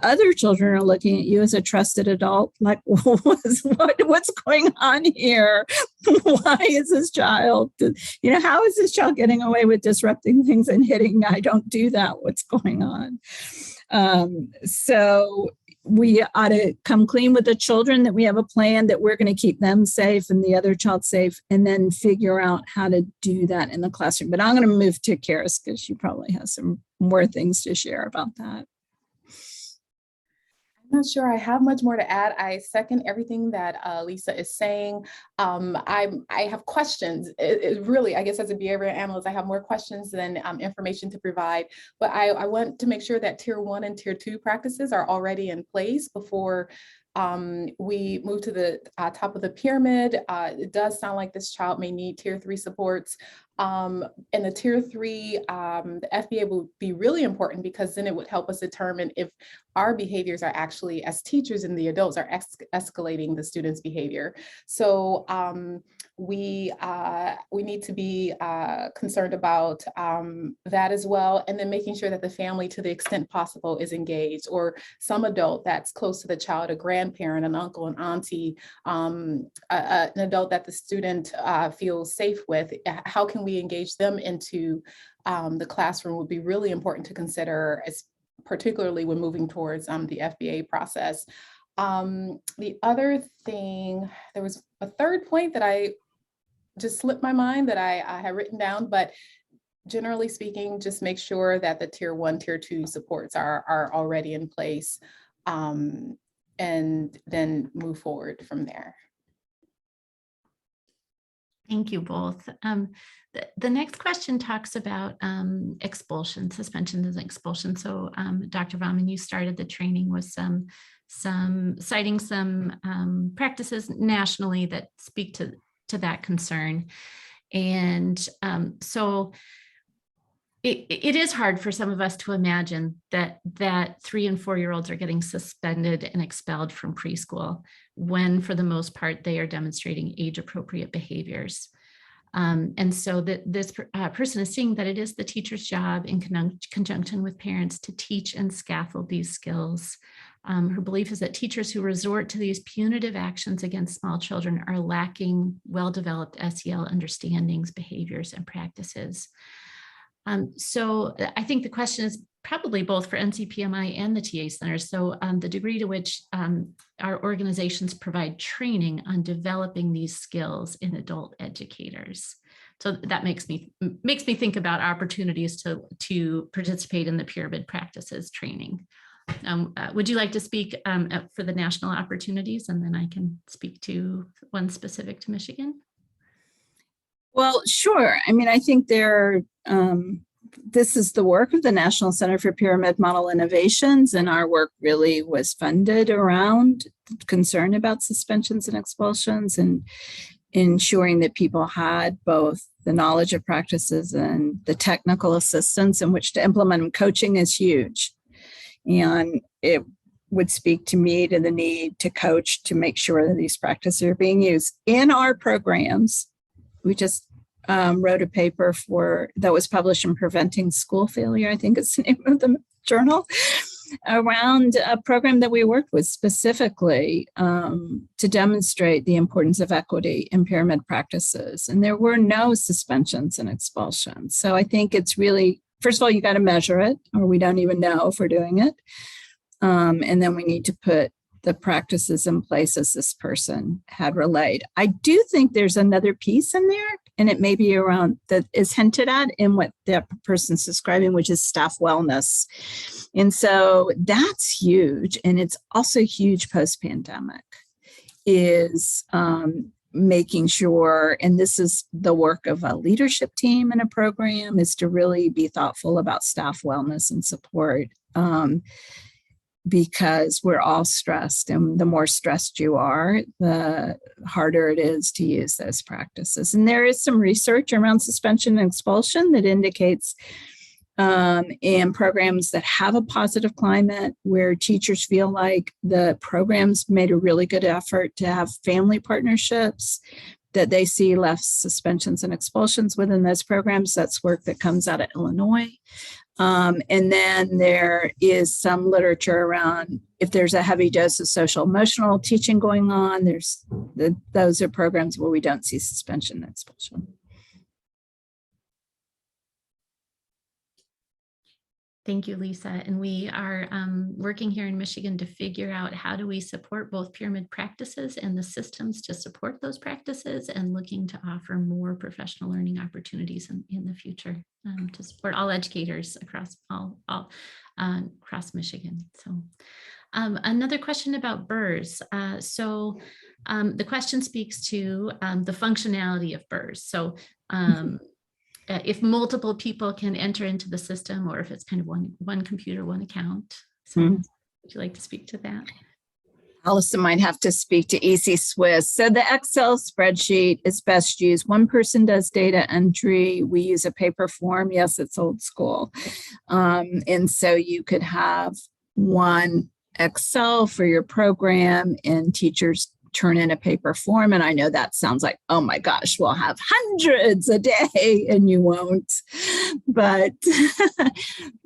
other children are looking at you as a trusted adult, like, what's going on here? Why is this child, how is this child getting away with disrupting things and hitting? I don't do that. What's going on? So we ought to come clean with the children that we have a plan that we're going to keep them safe and the other child safe, and then figure out how to do that in the classroom. But I'm going to move to Karis because she probably has some more things to share about that. I'm not sure I have much more to add. I second everything that Lisa is saying. I have questions. It really, I guess as a behavioral analyst, I have more questions than information to provide. But I want to make sure that tier 1 and tier 2 practices are already in place before we move to the top of the pyramid. It does sound like this child may need tier 3 supports. In the tier 3, the FBA will be really important, because then it would help us determine if our behaviors are actually, as teachers and the adults, are escalating the student's behavior. So we need to be concerned about that as well, and then making sure that the family, to the extent possible, is engaged, or some adult that's close to the child, a grandparent, an uncle, an auntie, an adult that the student feels safe with. How can we engage them into the classroom would be really important to consider, particularly when moving towards the FBA process. The other thing, there was a third point that I just slipped my mind that I had written down, but generally speaking, just make sure that the tier 1, tier 2 supports are already in place, and then move forward from there. Thank you both. The next question talks about expulsion, suspension and expulsion. So Dr. Vaughn, you started the training with citing some practices nationally that speak to that concern. And so it is hard for some of us to imagine that 3- and 4-year-olds are getting suspended and expelled from preschool when, for the most part, they are demonstrating age-appropriate behaviors. And so this person is seeing that it is the teacher's job, in conjunction with parents, to teach and scaffold these skills. Her belief is that teachers who resort to these punitive actions against small children are lacking well-developed SEL understandings, behaviors, and practices. So I think the question is probably both for NCPMI and the TA centers. So the degree to which our organizations provide training on developing these skills in adult educators. So that makes me think about opportunities to participate in the pyramid practices training. Would you like to speak for the national opportunities, and then I can speak to one specific to Michigan? Well, sure. I mean, I think this is the work of the National Center for Pyramid Model Innovations, and our work really was funded around concern about suspensions and expulsions and ensuring that people had both the knowledge of practices and the technical assistance in which to implement them. Coaching is huge. And it would speak to me to the need to coach to make sure that these practices are being used in our programs. We just wrote a paper that was published in Preventing School Failure, I think is the name of the journal, around a program that we worked with specifically to demonstrate the importance of equity in pyramid practices. And there were no suspensions and expulsions. So I think it's really, first of all, you got to measure it, or we don't even know if we're doing it. And then we need to put the practices in place as this person had relayed. I do think there's another piece in there, and it may be around that is hinted at in what that person's describing, which is staff wellness. And so that's huge. And it's also huge post-pandemic, is making sure, and this is the work of a leadership team in a program, is to really be thoughtful about staff wellness and support, because we're all stressed, and the more stressed you are, the harder it is to use those practices. And there is some research around suspension and expulsion that indicates in programs that have a positive climate, where teachers feel like the programs made a really good effort to have family partnerships, that they see less suspensions and expulsions within those programs. That's work that comes out of Illinois. And then there is some literature around if there's a heavy dose of social emotional teaching going on, those are programs where we don't see suspension and expulsion. Thank you, Lisa. And we are working here in Michigan to figure out how do we support both pyramid practices and the systems to support those practices, and looking to offer more professional learning opportunities in the future to support all educators across across Michigan. So another question about BERS. The question speaks to the functionality of BERS. So if multiple people can enter into the system, or if it's kind of one computer, one account. So would you like to speak to that? Allison might have to speak to EC Swiss. So the Excel spreadsheet is best used. One person does data entry. We use a paper form. Yes, it's old school. And so you could have one Excel for your program, and teachers turn in a paper form. And I know that sounds like, oh my gosh, we'll have hundreds a day, and you won't. But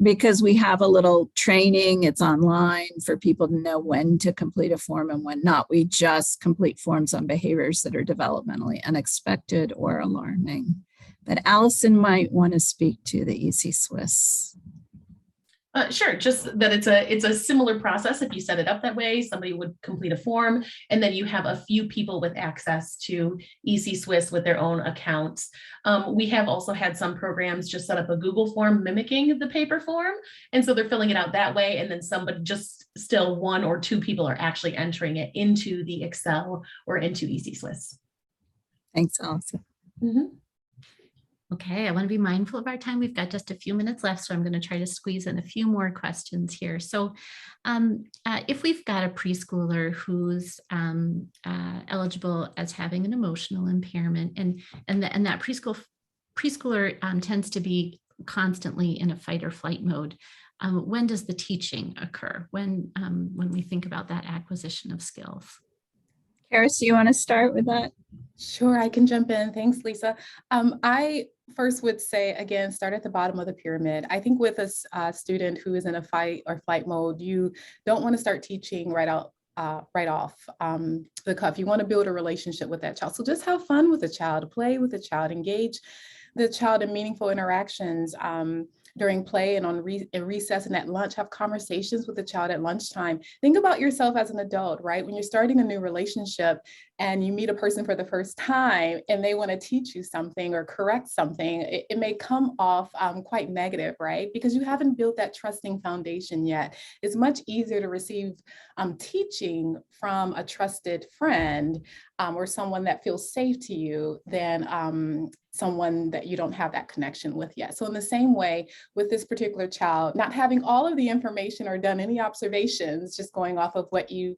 because we have a little training, it's online for people to know when to complete a form and when not. We just complete forms on behaviors that are developmentally unexpected or alarming. But Allison might want to speak to the EC Swiss. Sure, just that it's a similar process. If you set it up that way, somebody would complete a form, and then you have a few people with access to EC Swiss with their own accounts. We have also had some programs just set up a Google form mimicking the paper form, and so they're filling it out that way, and then somebody, just still one or two people, are actually entering it into the Excel or into EC Swiss. Thanks, Allison. Okay, I want to be mindful of our time. We've got just a few minutes left, so I'm going to try to squeeze in a few more questions here. So if we've got a preschooler who's eligible as having an emotional impairment, and that preschooler tends to be constantly in a fight or flight mode, when does the teaching occur? When we think about that acquisition of skills? Karis, do you want to start with that? Sure, I can jump in. Thanks, Lisa. I first would say, again, start at the bottom of the pyramid. I think with a student who is in a fight or flight mode, you don't want to start teaching right off the cuff. You want to build a relationship with that child. So just have fun with the child, play with the child, engage the child in meaningful interactions during play and in recess and at lunch. Have conversations with the child at lunchtime. Think about yourself as an adult, right? When you're starting a new relationship and you meet a person for the first time and they want to teach you something or correct something, it may come off quite negative, right? Because you haven't built that trusting foundation yet. It's much easier to receive teaching from a trusted friend or someone that feels safe to you than someone that you don't have that connection with yet. So in the same way with this particular child, not having all of the information or done any observations, just going off of what you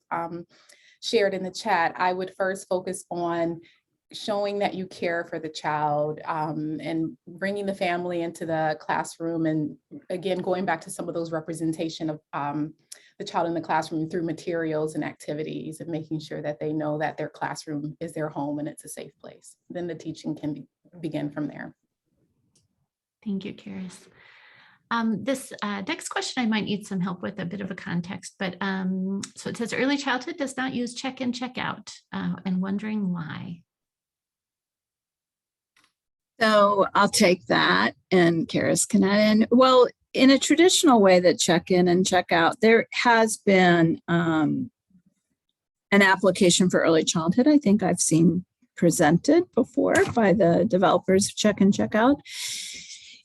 shared in the chat, I would first focus on showing that you care for the child and bringing the family into the classroom. And again, going back to some of those representation of the child in the classroom through materials and activities, and making sure that they know that their classroom is their home and it's a safe place. Then the teaching can begin from there. Thank you, Karis. This next question I might need some help with, a bit of a context, but so it says early childhood does not use check-in, check-out, and wondering why. So I'll take that, and Karis can add in. Well, in a traditional way that check-in and check-out, there has been an application for early childhood. I think I've seen presented before by the developers of check-in, check-out.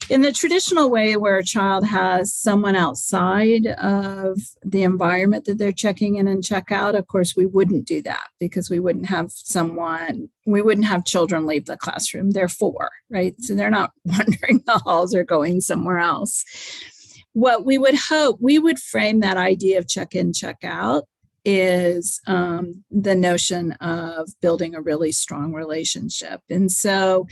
In the traditional way where a child has someone outside of the environment that they're checking in and check out, of course, we wouldn't do that because we wouldn't have children leave the classroom. They're 4, right? So they're not wandering the halls or going somewhere else. What we would hope, we would frame that idea of check in, check out is the notion of building a really strong relationship. And so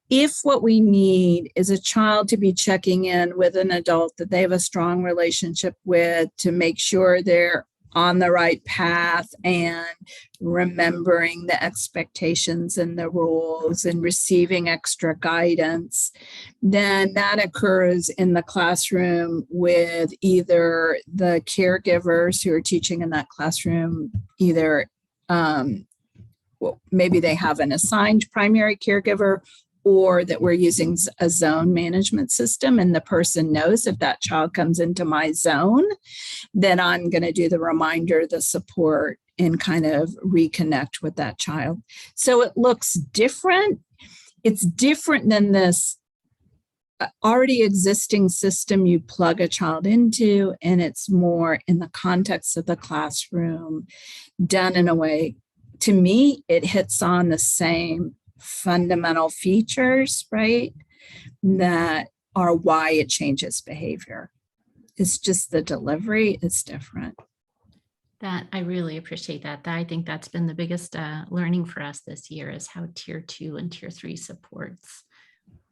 if what we need is a child to be checking in with an adult that they have a strong relationship with to make sure they're on the right path and remembering the expectations and the rules and receiving extra guidance, then that occurs in the classroom with either the caregivers who are teaching in that classroom, either maybe they have an assigned primary caregiver, or that we're using a zone management system and the person knows if that child comes into my zone, then I'm going to do the reminder, the support, and kind of reconnect with that child. So it looks different. It's different than this already existing system you plug a child into, and it's more in the context of the classroom, done in a way, to me, it hits on the same fundamental features, right, that are why it changes behavior. It's just the delivery is different. That I really appreciate that. I think that's been the biggest learning for us this year is how tier 2 and tier 3 supports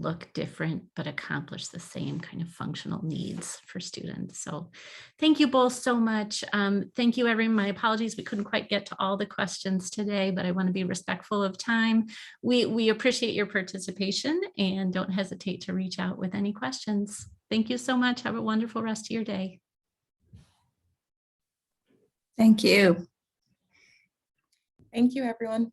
look different, but accomplish the same kind of functional needs for students. So thank you both so much. Thank you, everyone. My apologies. We couldn't quite get to all the questions today, but I want to be respectful of time. We appreciate your participation and don't hesitate to reach out with any questions. Thank you so much. Have a wonderful rest of your day. Thank you. Thank you, everyone.